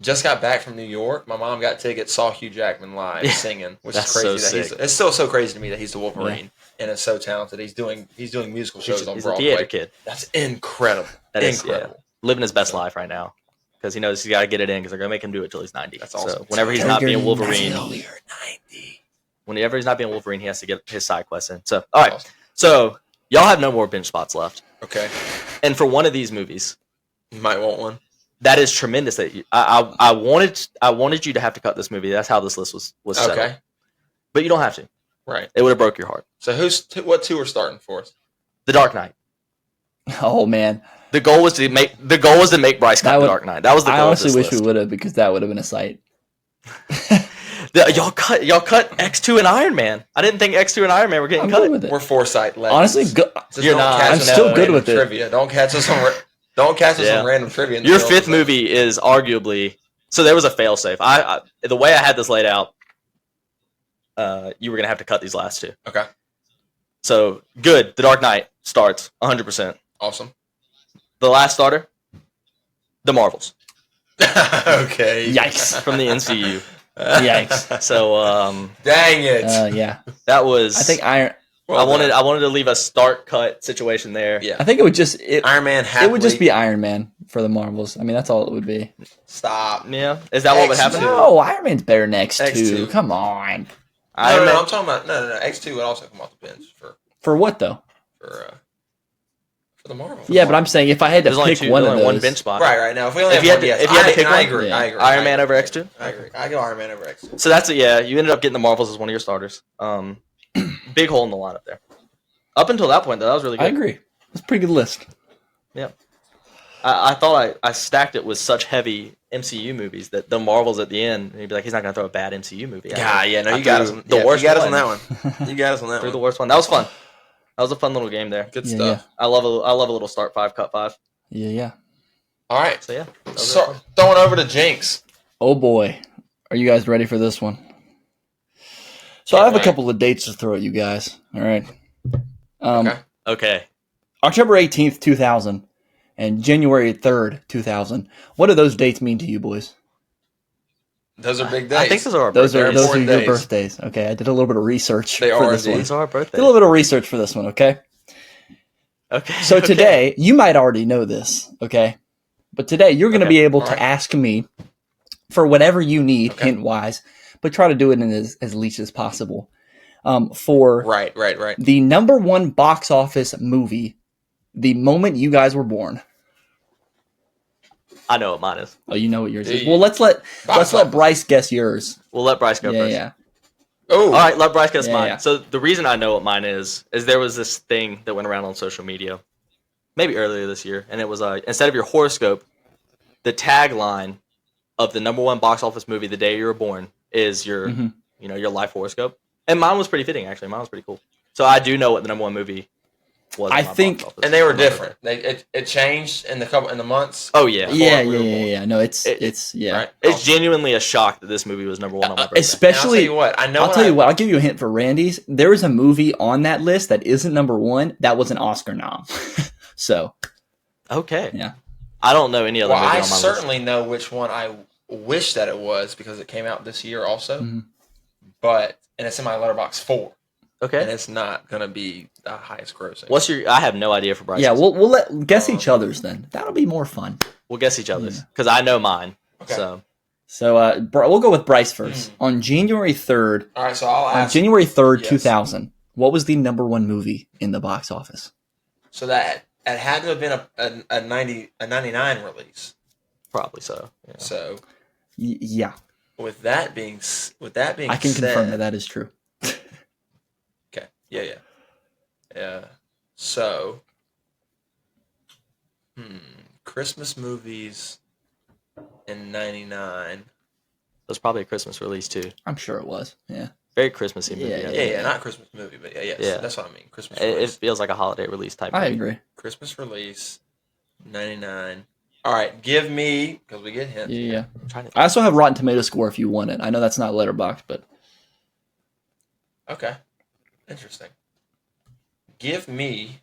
Speaker 1: just got back from New York. My mom got tickets, saw Hugh Jackman live singing, which
Speaker 2: That's
Speaker 1: is crazy.
Speaker 2: so
Speaker 1: That
Speaker 2: sick.
Speaker 1: it's still so crazy to me that he's the Wolverine and is so talented. He's doing musical shows on
Speaker 2: He's a
Speaker 1: Broadway.
Speaker 2: theater kid.
Speaker 1: That's incredible.
Speaker 2: That is
Speaker 1: incredible.
Speaker 2: living his best life right now because he knows he's got to get it in because they're gonna make him do it till he's 90.
Speaker 1: That's awesome.
Speaker 2: So whenever he's not being Wolverine,
Speaker 1: Until you're 90.
Speaker 2: whenever he's not being Wolverine, he has to get his side quest in. So all right,
Speaker 1: Awesome.
Speaker 2: so y'all have no more bench spots left,
Speaker 1: Okay.
Speaker 2: and for one of these movies,
Speaker 1: You might want one.
Speaker 2: that is tremendous. That I wanted you to have to cut this movie. That's how this list was set
Speaker 1: Okay.
Speaker 2: up. But you don't have to.
Speaker 1: Right.
Speaker 2: It would have broke your heart.
Speaker 1: So what two are starting for us?
Speaker 2: The Dark Knight.
Speaker 3: Oh man,
Speaker 2: The goal was to make Bryce cut The Dark Knight. That was the goal.
Speaker 3: I honestly
Speaker 2: of this
Speaker 3: wish
Speaker 2: list.
Speaker 3: we would have because that would have been a sight.
Speaker 2: Y'all cut X2 and Iron Man. I didn't think X2 and Iron Man were getting
Speaker 3: I'm
Speaker 2: cut.
Speaker 3: good with it.
Speaker 1: We're foresight legends.
Speaker 3: Honestly,
Speaker 1: Just
Speaker 2: You're
Speaker 1: don't
Speaker 2: not.
Speaker 1: catch
Speaker 3: I'm
Speaker 1: us
Speaker 3: still
Speaker 1: on
Speaker 3: good
Speaker 1: random
Speaker 3: with it.
Speaker 1: trivia. Don't catch us on random trivia. in the
Speaker 2: Your
Speaker 1: film.
Speaker 2: fifth movie is arguably so. There was a failsafe. I the way I had this laid out, you were gonna have to cut these last two.
Speaker 1: Okay.
Speaker 2: So good. The Dark Knight starts 100%.
Speaker 1: Awesome.
Speaker 2: The last starter, the Marvels
Speaker 1: Okay.
Speaker 3: Yikes!
Speaker 2: from the MCU.
Speaker 3: Yikes!
Speaker 2: So
Speaker 1: Dang it.
Speaker 3: Yeah,
Speaker 2: that was.
Speaker 3: I think Iron.
Speaker 1: Well
Speaker 2: I wanted
Speaker 1: done.
Speaker 2: to leave a start cut situation there.
Speaker 1: Yeah.
Speaker 3: I think it would just
Speaker 1: Iron Man.
Speaker 3: it would just be Iron Man for the Marvels. I mean, that's all it would be.
Speaker 1: Stop.
Speaker 2: Yeah. Is that what would happen?
Speaker 1: X2.
Speaker 3: No, Iron Man's better next
Speaker 1: X2.
Speaker 3: two. Come on.
Speaker 2: Iron Man.
Speaker 1: I'm talking about no. X2 would also come off the bench
Speaker 3: For what though?
Speaker 1: for the Marvel.
Speaker 3: Yeah, but I'm saying if I had to
Speaker 2: There's only
Speaker 3: pick one of those,
Speaker 2: one bench spot.
Speaker 1: right now. If we only
Speaker 2: If
Speaker 1: have
Speaker 2: you had
Speaker 1: one,
Speaker 2: to-
Speaker 1: yes.
Speaker 2: if you had to pick
Speaker 1: I
Speaker 2: one?
Speaker 1: agree.
Speaker 3: Yeah.
Speaker 1: I agree.
Speaker 2: Iron Man over X2?
Speaker 1: I agree. I go Iron Man over X2.
Speaker 2: So that's you ended up getting the Marvels as one of your starters. Big hole in the lineup there. Up until that point, though, that was really good.
Speaker 3: I agree. It's a pretty good list.
Speaker 2: Yeah. I thought I stacked it with such heavy MCU movies that the Marvels at the end, and you'd be like, he's not going to throw a bad MCU movie.
Speaker 1: No,
Speaker 2: I
Speaker 1: you got us.
Speaker 2: threw
Speaker 1: On,
Speaker 2: the
Speaker 1: yeah,
Speaker 2: worst
Speaker 1: you got us
Speaker 2: one.
Speaker 1: on that one. You got us on that
Speaker 2: Threw
Speaker 1: one.
Speaker 2: the worst one. That was fun. That was a fun little game there.
Speaker 1: Good
Speaker 3: Yeah,
Speaker 1: stuff.
Speaker 2: I love a little start 5, cut 5.
Speaker 3: Yeah.
Speaker 1: All right.
Speaker 2: So yeah. that was
Speaker 1: So
Speaker 2: really fun.
Speaker 1: throwing over to Jinx.
Speaker 3: Oh boy, are you guys ready for this one? So I have a couple of dates to throw at you guys. All right.
Speaker 1: Okay.
Speaker 2: Okay.
Speaker 3: October 18th, 2000, and January 3rd, 2000. What do those dates mean to you, boys?
Speaker 1: Those are big days.
Speaker 2: I think those are our
Speaker 3: Those are
Speaker 2: birthdays.
Speaker 3: those are
Speaker 1: important
Speaker 3: your
Speaker 1: days.
Speaker 3: birthdays. Okay, I did a little bit of research
Speaker 1: They
Speaker 3: for
Speaker 1: are
Speaker 3: this one.
Speaker 1: indeed.
Speaker 2: Those are our
Speaker 3: Did a
Speaker 2: birthdays.
Speaker 3: little bit of research for this one. Okay.
Speaker 2: Okay.
Speaker 3: So
Speaker 2: okay.
Speaker 3: today, you might already know this, okay? But today, you're going to
Speaker 2: Okay.
Speaker 3: be able
Speaker 1: All
Speaker 3: to
Speaker 1: right.
Speaker 3: ask me for whatever you need,
Speaker 1: Okay.
Speaker 3: hint-wise, but try to do it in as least as possible. For
Speaker 1: Right.
Speaker 3: the number one box office movie, the moment you guys were born.
Speaker 2: I know what mine is.
Speaker 3: Oh, you know what yours is.
Speaker 1: Yeah.
Speaker 3: Well, let's let
Speaker 1: Box office.
Speaker 3: Bryce guess yours.
Speaker 2: We'll let Bryce go
Speaker 3: Yeah,
Speaker 2: first.
Speaker 3: yeah.
Speaker 1: Oh.
Speaker 2: All right, let Bryce guess
Speaker 3: Yeah,
Speaker 2: mine.
Speaker 3: yeah.
Speaker 2: So the reason I know what mine is there was this thing that went around on social media, maybe earlier this year, and it was instead of your horoscope, the tagline of the number one box office movie the day you were born is your
Speaker 3: Mhm.
Speaker 2: your life horoscope. And mine was pretty fitting actually. Mine was pretty cool. So I do know what the number one movie was.
Speaker 3: I
Speaker 2: on my
Speaker 3: think-
Speaker 2: box office.
Speaker 1: And they were
Speaker 2: On my birthday.
Speaker 1: different. It changed in the months.
Speaker 2: Oh yeah.
Speaker 3: Yeah.
Speaker 1: we were born.
Speaker 3: No, it's
Speaker 2: It-
Speaker 3: yeah.
Speaker 1: Right.
Speaker 2: It's genuinely a shock that this movie was number one on my birthday.
Speaker 1: And I'll
Speaker 3: Especially,
Speaker 1: tell you what. I know.
Speaker 3: I'll tell you what. I'll give you a hint for Randy's. There is a movie on that list that isn't number one. That was an Oscar nom. So
Speaker 2: Okay.
Speaker 3: Yeah.
Speaker 2: I don't know any other
Speaker 1: Well,
Speaker 2: movie
Speaker 1: I
Speaker 2: on my
Speaker 1: certainly know which one I wish that it was because it came out this year also.
Speaker 3: Mhm.
Speaker 1: And it's in my letterbox 4,
Speaker 2: list. Okay.
Speaker 1: and it's not gonna be the highest grossing.
Speaker 2: What's your? I have no idea for Bryce.
Speaker 3: yeah, we'll let guess each other's then. That'll be more fun.
Speaker 2: We'll guess each other's because I know mine.
Speaker 1: Okay.
Speaker 2: So
Speaker 3: So we'll go with Bryce first. On January 3rd,
Speaker 1: All right, so I'll
Speaker 3: on
Speaker 1: ask.
Speaker 3: January 3rd,
Speaker 1: Yes.
Speaker 3: 2000, what was the number one movie in the box office?
Speaker 1: So that it had to have been a 99 release.
Speaker 2: probably so. Yeah.
Speaker 1: So
Speaker 3: Yeah,
Speaker 1: with that being
Speaker 3: I can
Speaker 1: said,
Speaker 3: confirm that is true.
Speaker 1: Okay. Yeah. So, Christmas movies in '99.
Speaker 2: That's probably a Christmas release too.
Speaker 3: I'm sure it was. Yeah.
Speaker 2: Very Christmassy movie.
Speaker 3: Yeah,
Speaker 2: I
Speaker 1: Yeah,
Speaker 2: think.
Speaker 1: not Christmas movie, but yes,
Speaker 2: Yeah.
Speaker 1: that's what I mean. Christmas
Speaker 2: It
Speaker 1: release.
Speaker 2: feels like a holiday release type.
Speaker 3: I
Speaker 2: movie.
Speaker 3: agree.
Speaker 1: Christmas release, '99. All right, give me because we get hints.
Speaker 3: Yeah.
Speaker 2: I'm trying to
Speaker 3: I also have Rotten Tomato score if you want it. I know that's not Letterboxd, but
Speaker 1: Okay, interesting. Give me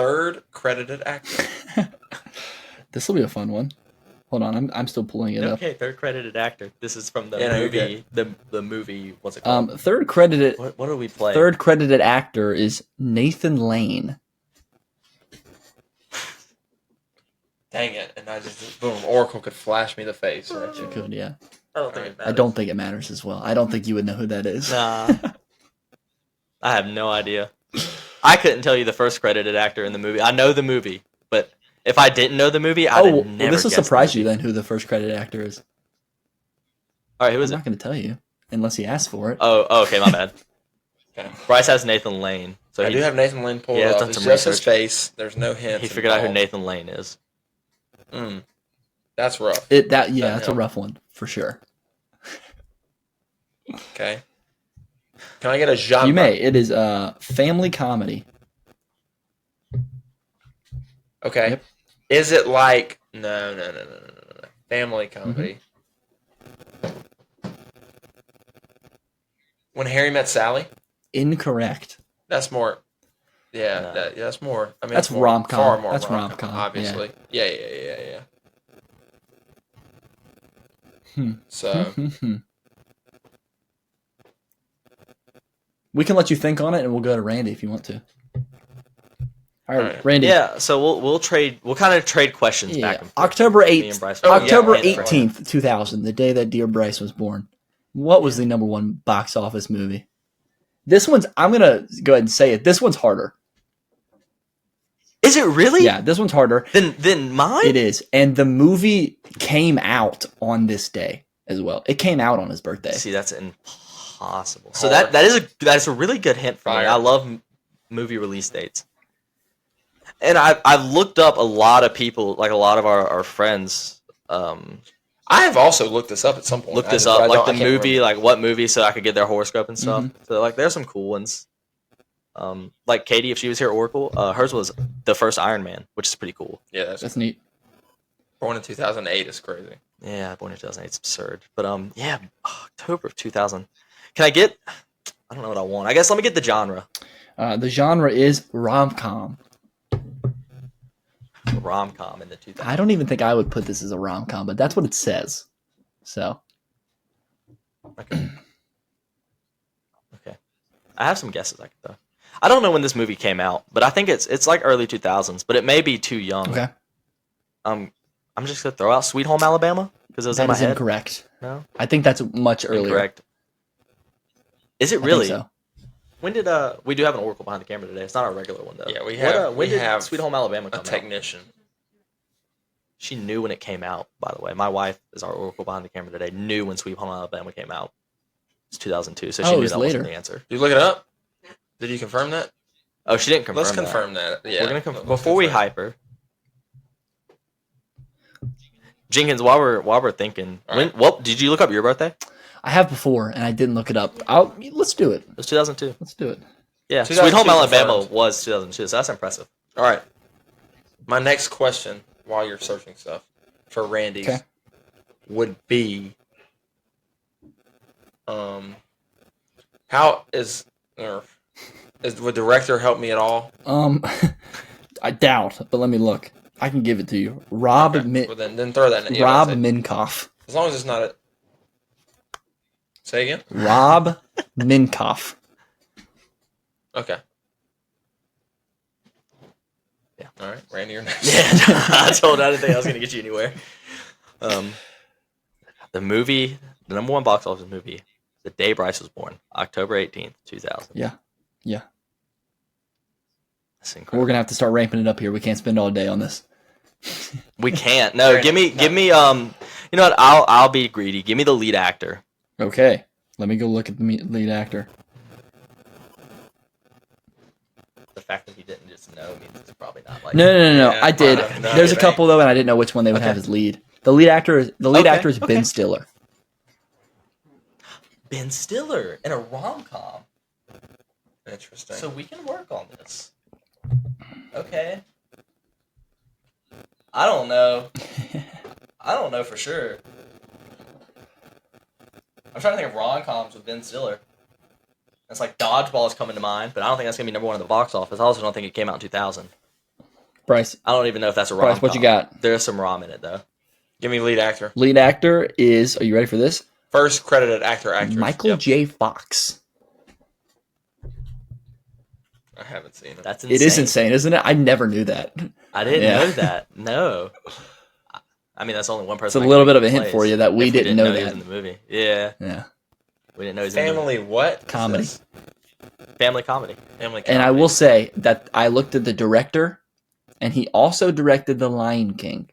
Speaker 1: third credited actor.
Speaker 3: This will be a fun one. Hold on, I'm still pulling it up.
Speaker 2: Okay, third credited actor. This is from the
Speaker 1: Yeah, no, you're
Speaker 2: movie. The movie. What's it called?
Speaker 3: Third credited
Speaker 2: What do we play?
Speaker 3: third credited actor is Nathan Lane.
Speaker 1: Dang it! And I just boom. Oracle could flash me the face. Right
Speaker 3: She could, yeah.
Speaker 2: I don't think it matters.
Speaker 3: I don't think it matters as well. I don't think you would know who that is.
Speaker 2: Nah. I have no idea. I couldn't tell you the first credited actor in the movie. I know the movie, but if I didn't know the movie, I'd have never
Speaker 3: well, this will
Speaker 2: guessed
Speaker 3: surprise
Speaker 2: the
Speaker 3: you
Speaker 2: movie.
Speaker 3: then who the first credited actor is.
Speaker 2: All right, who is
Speaker 3: I'm
Speaker 2: it?
Speaker 3: not going to tell you unless he asks for it.
Speaker 2: Oh, okay, my bad.
Speaker 1: Okay.
Speaker 2: Bryce has Nathan Lane, so
Speaker 1: I do have Nathan Lane pulled
Speaker 2: Yeah,
Speaker 1: up.
Speaker 2: done
Speaker 1: It's
Speaker 2: some
Speaker 1: just his
Speaker 2: research.
Speaker 1: face. There's no hints.
Speaker 2: he figured out who
Speaker 1: involved.
Speaker 2: Nathan Lane is.
Speaker 1: That's rough.
Speaker 3: That's a rough one for sure.
Speaker 1: Okay. Can I get a genre?
Speaker 3: You may. It is family comedy.
Speaker 1: Okay.
Speaker 3: Yep.
Speaker 1: Is it like no. Family comedy. When Harry Met Sally?
Speaker 3: Incorrect.
Speaker 1: That's more. Yeah,
Speaker 2: No.
Speaker 1: that's more. I mean,
Speaker 3: That's
Speaker 1: more,
Speaker 3: rom-com.
Speaker 1: Far more
Speaker 3: That's
Speaker 1: rom-com,
Speaker 3: rom-com,
Speaker 1: obviously. Yeah.
Speaker 3: Hmm.
Speaker 1: So
Speaker 3: We can let you think on it, and we'll go to Randy if you want to. All right,
Speaker 1: Alright.
Speaker 3: Randy.
Speaker 2: Yeah, so we'll trade. We'll kind of trade questions
Speaker 3: Yeah.
Speaker 2: back and forth.
Speaker 3: October
Speaker 2: Me and
Speaker 3: 8th.
Speaker 2: Bryce.
Speaker 3: October
Speaker 1: yeah,
Speaker 3: 18th, 2000, the day that dear Bryce was born. What was the number one box office movie? This one's, I'm going to go ahead and say it. This one's harder.
Speaker 2: Is it really?
Speaker 3: Yeah, this one's harder.
Speaker 2: Then mine.
Speaker 3: It is. And the movie came out on this day as well. It came out on his birthday.
Speaker 2: See, that's impossible. So
Speaker 1: Hard.
Speaker 2: that is a really good hint for me.
Speaker 1: Fire.
Speaker 2: I love movie release dates, and I've looked up a lot of people, like a lot of our friends.
Speaker 1: I have also looked this up at some point.
Speaker 2: Looked
Speaker 1: I
Speaker 2: this
Speaker 1: just- but I
Speaker 2: up, like
Speaker 1: don't-
Speaker 2: the
Speaker 1: I can't
Speaker 2: movie,
Speaker 1: remember.
Speaker 2: like what movie, so I could get their horoscope and stuff.
Speaker 3: Mm-hmm.
Speaker 2: So like, there's some cool ones. Like Katie, if she was here, Oracle, hers was the first Iron Man, which is pretty cool.
Speaker 1: Yeah,
Speaker 3: That's neat.
Speaker 1: born in 2008 is crazy.
Speaker 2: Yeah, born in 2008, it's absurd. But yeah, October of 2000. Can I get? I don't know what I want. I guess let me get the genre.
Speaker 3: The genre is rom-com.
Speaker 2: Rom-com in the 2000s.
Speaker 3: I don't even think I would put this as a rom-com, but that's what it says. So,
Speaker 2: Okay. Okay. I have some guesses I could throw. I don't know when this movie came out, but I think it's like early 2000s, but it may be too young.
Speaker 3: okay.
Speaker 2: I'm just gonna throw out Sweet Home Alabama because it was in
Speaker 3: That
Speaker 2: my
Speaker 3: is
Speaker 2: head.
Speaker 3: incorrect.
Speaker 2: No,
Speaker 3: I think that's much earlier.
Speaker 2: incorrect. Is it
Speaker 3: I think
Speaker 2: really?
Speaker 3: so.
Speaker 2: When did we do have an Oracle behind the camera today? It's not our regular one though.
Speaker 1: Yeah, we
Speaker 2: What,
Speaker 1: have-
Speaker 2: when
Speaker 1: we
Speaker 2: did
Speaker 1: have
Speaker 2: Sweet Home Alabama
Speaker 1: A
Speaker 2: come out?
Speaker 1: technician.
Speaker 2: She knew when it came out. By the way, my wife is our Oracle behind the camera today. Knew when Sweet Home Alabama came out. It's 2002, so
Speaker 3: Oh,
Speaker 2: she
Speaker 3: it
Speaker 2: knew
Speaker 3: was
Speaker 2: that
Speaker 3: later.
Speaker 2: wasn't the answer.
Speaker 1: Did you look it up? Did you confirm that?
Speaker 2: Oh, she didn't confirm.
Speaker 1: Let's
Speaker 2: that.
Speaker 1: confirm that. Yeah.
Speaker 2: We're gonna
Speaker 1: let's
Speaker 2: before we
Speaker 1: confirm.
Speaker 2: hype her. Jenkins, while we're thinking,
Speaker 1: All
Speaker 2: when
Speaker 1: right.
Speaker 2: what did you look up your birthday?
Speaker 3: I have before, and I didn't look it up. Let's do it.
Speaker 2: It was 2002.
Speaker 3: Let's do it.
Speaker 2: Yeah,
Speaker 1: 2002
Speaker 2: Sweet Home Alabama
Speaker 1: confirmed.
Speaker 2: was 2002, so that's impressive.
Speaker 1: All right. My next question, while you're searching stuff for Randy's,
Speaker 3: Okay.
Speaker 1: would be, how would director help me at all?
Speaker 3: I doubt, but let me look. I can give it to you. Rob
Speaker 1: Well, then throw that in. Yeah,
Speaker 3: Rob
Speaker 1: that's it.
Speaker 3: Minkoff.
Speaker 1: As long as it's not a. Say again.
Speaker 3: Rob Minkoff.
Speaker 1: Okay.
Speaker 2: Yeah.
Speaker 1: All right, Randy, you're next.
Speaker 2: Yeah, I told her I didn't think I was gonna get you anywhere. The movie, the number one box office movie, the day Bryce was born, October 18th, 2000.
Speaker 3: Yeah.
Speaker 2: That's
Speaker 3: We're
Speaker 2: incredible.
Speaker 3: gonna have to start ramping it up here. We can't spend all day on this.
Speaker 2: We can't. No,
Speaker 1: Fair
Speaker 2: give me. You know what? I'll be greedy. Give me the lead actor.
Speaker 3: Okay. Let me go look at the lead actor.
Speaker 2: The fact that he didn't just know means it's probably not like.
Speaker 3: No.
Speaker 1: Yeah,
Speaker 3: I did.
Speaker 1: no,
Speaker 3: There's a
Speaker 1: it
Speaker 3: couple though, and I didn't know which one they would
Speaker 2: Okay.
Speaker 3: have as lead. The lead actor is
Speaker 2: Okay.
Speaker 3: Ben Stiller.
Speaker 2: Ben Stiller in a rom com.
Speaker 1: Interesting.
Speaker 2: So we can work on this. Okay. I don't know. I don't know for sure. I'm trying to think of rom-coms with Ben Stiller. It's like Dodgeball is coming to mind, but I don't think that's going to be number one in the box office. I also don't think it came out in 2000.
Speaker 3: Bryce.
Speaker 2: I don't even know if that's a rom.
Speaker 3: Bryce, what you got?
Speaker 2: There's some rom in it though.
Speaker 1: Give me lead actor.
Speaker 3: Lead actor is. Are you ready for this?
Speaker 1: First credited actor, actress.
Speaker 3: Michael
Speaker 1: Yep.
Speaker 3: J. Fox.
Speaker 1: I haven't seen it.
Speaker 2: That's insane.
Speaker 3: It is insane, isn't it? I never knew that.
Speaker 2: I didn't
Speaker 3: Yeah.
Speaker 2: know that. No. I mean, that's only one person.
Speaker 3: It's a little bit of a hint for you that we didn't know
Speaker 2: he was
Speaker 3: that.
Speaker 2: in the movie. Yeah.
Speaker 3: Yeah.
Speaker 2: We didn't know he was in the
Speaker 1: Family
Speaker 2: movie.
Speaker 1: what?
Speaker 3: Comedy.
Speaker 2: Family comedy.
Speaker 1: Family comedy.
Speaker 3: And I will say that I looked at the director, and he also directed The Lion King.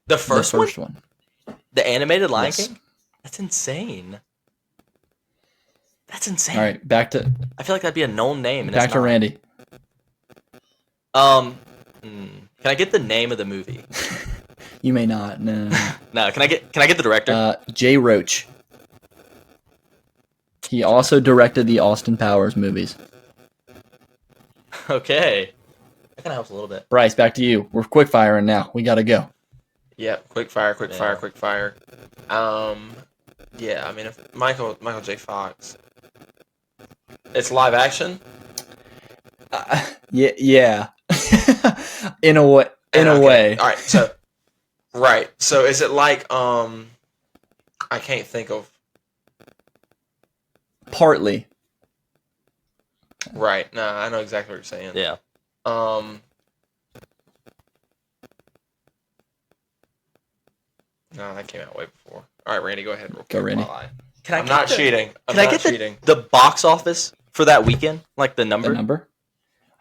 Speaker 2: The first one?
Speaker 3: one.
Speaker 2: The animated Lion
Speaker 3: Yes.
Speaker 2: King? That's insane. That's insane.
Speaker 3: All right, back to
Speaker 2: I feel like that'd be a known name. And
Speaker 3: back
Speaker 2: it's
Speaker 3: to
Speaker 2: not.
Speaker 3: Randy.
Speaker 2: Can I get the name of the movie?
Speaker 3: You may not. No.
Speaker 2: No. Can I get the director?
Speaker 3: Jay Roach. He also directed the Austin Powers movies.
Speaker 2: Okay. That kind of helps a little bit.
Speaker 3: Bryce, back to you. We're quick firing now. We gotta go.
Speaker 1: Yep. Quick fire.
Speaker 2: Yeah.
Speaker 1: Quick fire. Yeah. I mean, if Michael J. Fox. It's live action.
Speaker 3: Yeah. In a way.
Speaker 1: Okay. All right. So, right. So, is it like I can't think of.
Speaker 3: Partly.
Speaker 1: Right. No, I know exactly what you're saying.
Speaker 2: Yeah.
Speaker 1: No, that came out way before. All right, Randy, go ahead. Real quick
Speaker 3: Go, Randy.
Speaker 1: while
Speaker 2: Can I
Speaker 1: I'm
Speaker 2: get
Speaker 1: not
Speaker 2: the-
Speaker 1: cheating. I'm
Speaker 2: Can I
Speaker 1: not
Speaker 2: get
Speaker 1: cheating.
Speaker 2: the box office for that weekend? Like the number?
Speaker 3: The number?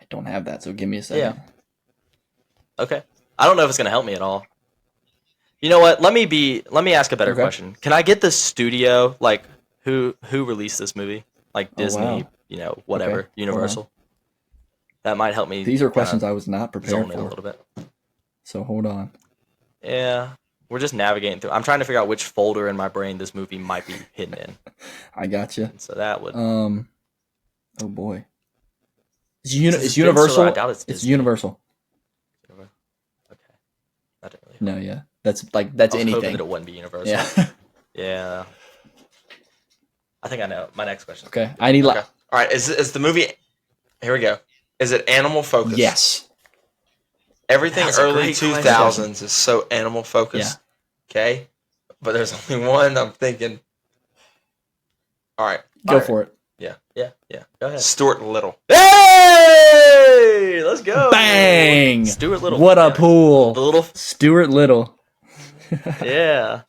Speaker 3: I don't have that, so give me a second.
Speaker 2: Yeah. Okay. I don't know if it's gonna help me at all. You know what? Let me ask a better
Speaker 3: Okay.
Speaker 2: question. Can I get the studio, like who released this movie? Like
Speaker 3: Oh,
Speaker 2: Disney,
Speaker 3: wow.
Speaker 2: whatever,
Speaker 3: Okay.
Speaker 2: Universal. That might help me.
Speaker 3: These are
Speaker 2: kinda
Speaker 3: questions I was not prepared
Speaker 2: zone in a
Speaker 3: for.
Speaker 2: little bit.
Speaker 3: So hold on.
Speaker 2: Yeah. We're just navigating through. I'm trying to figure out which folder in my brain this movie might be hidden in.
Speaker 3: I got you.
Speaker 2: And so that would.
Speaker 3: Oh boy. It's
Speaker 2: Since it's Ben
Speaker 3: Universal.
Speaker 2: Stiller, I doubt it's
Speaker 3: It's
Speaker 2: Disney.
Speaker 3: Universal.
Speaker 2: Okay. That didn't really.
Speaker 3: No, yeah. That's
Speaker 2: I was hoping
Speaker 3: anything.
Speaker 2: that it wouldn't be Universal.
Speaker 3: Yeah.
Speaker 2: Yeah. I think I know. My next question.
Speaker 3: Okay. I need
Speaker 1: Okay. All right. Is the movie? Here we go. Is it animal focused?
Speaker 3: Yes.
Speaker 1: Everything
Speaker 2: That's a
Speaker 1: early
Speaker 2: great
Speaker 1: 2000s is so animal focused. Okay. But there's only one I'm thinking. All right.
Speaker 3: Go for it.
Speaker 2: Yeah. Go ahead.
Speaker 1: Stuart Little.
Speaker 2: Hey, let's go.
Speaker 3: Bang!
Speaker 2: Stuart Little.
Speaker 3: What a
Speaker 2: The
Speaker 3: pool.
Speaker 2: little.
Speaker 3: Stuart Little.
Speaker 2: Yeah.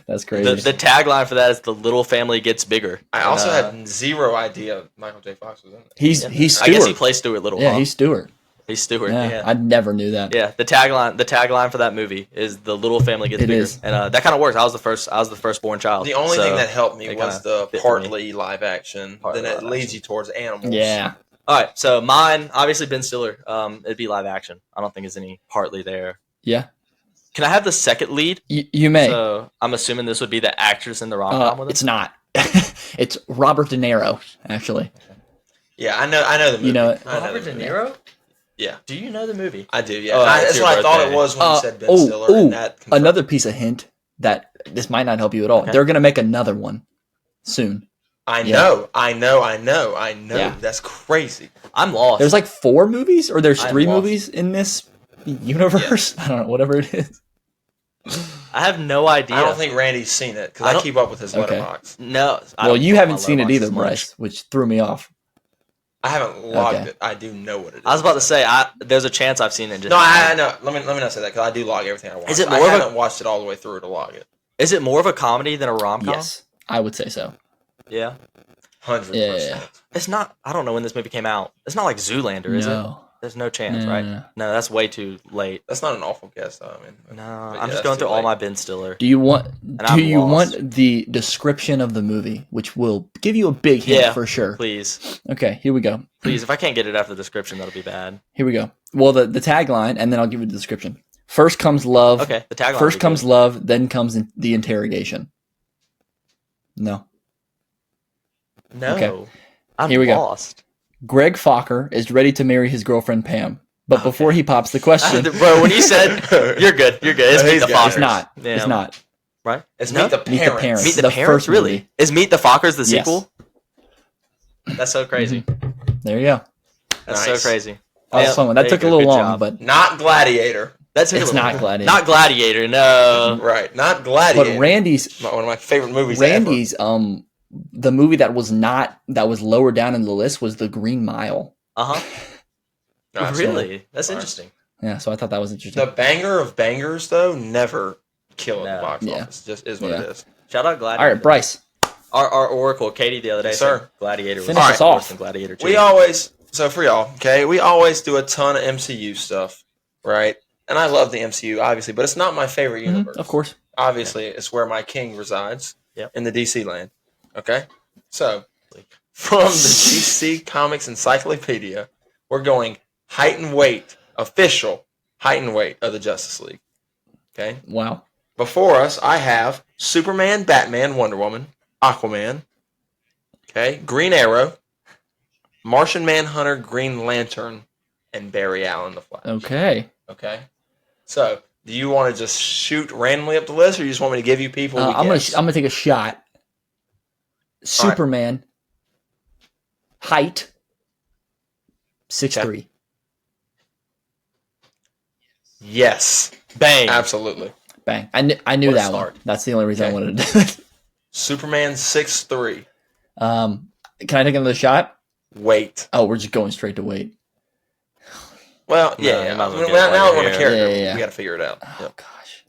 Speaker 3: That's crazy.
Speaker 2: The tagline for that is "The little family gets bigger."
Speaker 1: I also had zero idea Michael J. Fox was in it.
Speaker 3: he's
Speaker 2: I
Speaker 3: Stuart.
Speaker 2: guess he plays Stuart Little.
Speaker 3: Yeah,
Speaker 2: huh?
Speaker 3: he's Stuart.
Speaker 2: He's Stuart.
Speaker 3: Yeah,
Speaker 2: Yeah.
Speaker 3: I never knew that.
Speaker 2: The tagline for that movie is "The little family gets
Speaker 3: It
Speaker 2: bigger,"
Speaker 3: is.
Speaker 2: and that kind of works. I was the firstborn child.
Speaker 1: The only
Speaker 2: so
Speaker 1: thing that helped me
Speaker 2: it
Speaker 1: was
Speaker 2: kinda
Speaker 1: the
Speaker 2: fit for me.
Speaker 1: partly live action.
Speaker 2: Partly
Speaker 1: Then it
Speaker 2: live
Speaker 1: leads
Speaker 2: action.
Speaker 1: you towards animals.
Speaker 3: Yeah.
Speaker 2: All right, so mine obviously Ben Stiller. It'd be live action. I don't think there's any partly there.
Speaker 3: Yeah.
Speaker 2: Can I have the second lead?
Speaker 3: You may.
Speaker 2: So I'm assuming this would be the actress in the rom com with him.
Speaker 3: It's not. It's Robert De Niro, actually.
Speaker 1: Yeah, I know the movie.
Speaker 3: You know it.
Speaker 1: I know
Speaker 2: Robert
Speaker 1: the
Speaker 2: De
Speaker 1: movie.
Speaker 2: Niro?
Speaker 1: Yeah.
Speaker 2: Do you know the movie?
Speaker 1: I do, yeah.
Speaker 2: Oh,
Speaker 1: That's
Speaker 2: it's your
Speaker 1: what I thought
Speaker 2: birthday.
Speaker 1: it was when you said Ben Stiller. And that confirmed-
Speaker 3: Another piece of hint that this might not help you at all.
Speaker 2: Okay.
Speaker 3: They're going to make another one soon.
Speaker 1: I
Speaker 3: Yeah.
Speaker 1: know.
Speaker 3: Yeah.
Speaker 1: That's crazy.
Speaker 2: I'm lost.
Speaker 3: There's like 4 movies, or there's
Speaker 2: I'm
Speaker 3: 3
Speaker 2: lost.
Speaker 3: movies in this universe. I don't know, whatever it is.
Speaker 2: I have no idea.
Speaker 1: I don't think Randy's seen it because
Speaker 2: I
Speaker 1: I,
Speaker 2: don't-
Speaker 1: keep up with his
Speaker 3: Okay.
Speaker 1: letterbox.
Speaker 2: No. I
Speaker 3: Well,
Speaker 2: don't
Speaker 3: you
Speaker 2: follow
Speaker 3: haven't
Speaker 2: my
Speaker 3: seen it
Speaker 2: Letterboxd
Speaker 3: either,
Speaker 2: as much.
Speaker 3: Bryce, which threw me off.
Speaker 1: I haven't logged
Speaker 3: Okay.
Speaker 1: it. I do know what it is.
Speaker 2: I was about to say there's a chance I've seen it. Just
Speaker 1: No, I know. Let me not say that because I do log everything I watch.
Speaker 2: Is it
Speaker 1: I
Speaker 2: more of a-
Speaker 1: haven't watched it all the way through to log it.
Speaker 2: Is it more of a comedy than a rom com?
Speaker 3: Yes, I would say so.
Speaker 2: Yeah.
Speaker 1: 100%.
Speaker 3: Yeah.
Speaker 2: It's not. I don't know when this movie came out. It's not like Zoolander, is it?
Speaker 3: No.
Speaker 2: There's no chance,
Speaker 3: No,
Speaker 2: right?
Speaker 3: no.
Speaker 2: No, that's way too late.
Speaker 1: That's not an awful guess, though. I mean,
Speaker 2: No,
Speaker 1: but
Speaker 2: I'm
Speaker 1: yeah,
Speaker 2: just
Speaker 1: that's
Speaker 2: going
Speaker 1: too
Speaker 2: through all
Speaker 1: late.
Speaker 2: my Ben Stiller.
Speaker 3: Do you want?
Speaker 2: I'm
Speaker 3: Do you
Speaker 2: lost.
Speaker 3: want the description of the movie, which will give you a big hint
Speaker 2: Yeah,
Speaker 3: for sure?
Speaker 2: Please,
Speaker 3: Okay, here we go.
Speaker 2: please. If I can't get it after the description, that'll be bad.
Speaker 3: Here we go. Well, the tagline, and then I'll give you the description. First comes love.
Speaker 2: Okay, the tagline.
Speaker 3: First comes love, then comes the interrogation. No.
Speaker 2: No.
Speaker 3: Okay.
Speaker 2: I'm
Speaker 3: Here we go.
Speaker 2: lost.
Speaker 3: Greg Fokker is ready to marry his girlfriend Pam, but before he pops the question,
Speaker 2: Bro, when you said you're good, It's Meet the
Speaker 1: He's
Speaker 2: Fockers.
Speaker 3: it's not.
Speaker 2: Yeah.
Speaker 3: It's not.
Speaker 2: Right?
Speaker 1: It's
Speaker 2: No?
Speaker 1: Meet the
Speaker 3: Meet the
Speaker 1: Parents.
Speaker 3: Parents.
Speaker 2: Meet the,
Speaker 3: The
Speaker 2: Parents.
Speaker 3: first
Speaker 2: Really?
Speaker 3: movie.
Speaker 2: Is Meet the Fockers the
Speaker 3: Yes.
Speaker 2: sequel? That's so crazy.
Speaker 3: There you go.
Speaker 2: That's
Speaker 1: Nice.
Speaker 2: so crazy.
Speaker 3: That was a fun one. That
Speaker 2: there
Speaker 3: took a
Speaker 2: you go.
Speaker 3: little
Speaker 2: Good
Speaker 3: long,
Speaker 2: job.
Speaker 3: but
Speaker 1: Not Gladiator.
Speaker 2: That's a
Speaker 3: it's
Speaker 2: little-
Speaker 3: not Gladiator.
Speaker 2: Not Gladiator. No.
Speaker 1: Right. Not Gladiator.
Speaker 3: But Randy's
Speaker 1: One of my favorite movies
Speaker 3: Randy's the movie that was lower down in the list was The Green Mile.
Speaker 2: Uh huh.
Speaker 1: ever. No,
Speaker 2: Really? That's
Speaker 1: Right.
Speaker 2: interesting.
Speaker 3: Yeah, so I thought that was interesting.
Speaker 1: The banger of bangers, though, never kill at
Speaker 2: No.
Speaker 1: the box
Speaker 3: Yeah.
Speaker 1: office. Just is what
Speaker 3: Yeah.
Speaker 1: it is.
Speaker 2: Shout out Gladiator.
Speaker 3: All right, Bryce.
Speaker 2: Our Oracle, Katie, the other day
Speaker 1: Yes, sir.
Speaker 2: said Gladiator was
Speaker 3: Finish us
Speaker 2: worse
Speaker 3: off.
Speaker 2: than Gladiator 2.
Speaker 1: We always, so for y'all, okay, we always do a ton of MCU stuff, right? And I love the MCU, obviously, but it's not my favorite universe.
Speaker 3: Of course.
Speaker 1: Obviously, it's where my king resides
Speaker 2: Yep.
Speaker 1: in the DC land. Okay? So, from the DC Comics Encyclopedia, we're going height and weight, official height and weight of the Justice League. Okay?
Speaker 3: Wow.
Speaker 1: Before us, I have Superman, Batman, Wonder Woman, Aquaman, okay, Green Arrow, Martian Manhunter, Green Lantern, and Barry Allen, the Flash.
Speaker 3: Okay.
Speaker 1: Okay? So, do you want to just shoot randomly up the list, or you just want me to give you people? we
Speaker 3: I'm
Speaker 1: guess?
Speaker 3: gonna take a shot. Superman. Height. 6'3".
Speaker 1: Yes,
Speaker 2: Bang.
Speaker 1: absolutely.
Speaker 3: Bang. I knew
Speaker 2: What a
Speaker 3: that
Speaker 2: start.
Speaker 3: one. That's the only reason I
Speaker 1: Okay.
Speaker 3: wanted to do it.
Speaker 1: Superman 6'3".
Speaker 3: Can I take another shot?
Speaker 1: Weight.
Speaker 3: Oh, we're just going straight to weight.
Speaker 1: Well,
Speaker 2: No,
Speaker 1: yeah.
Speaker 2: you might as well
Speaker 1: Well,
Speaker 2: get it while
Speaker 1: now
Speaker 2: you're
Speaker 1: we're on a
Speaker 2: here.
Speaker 1: character.
Speaker 3: Yeah.
Speaker 1: We got to figure it out.
Speaker 3: Oh
Speaker 1: Yep.
Speaker 3: gosh.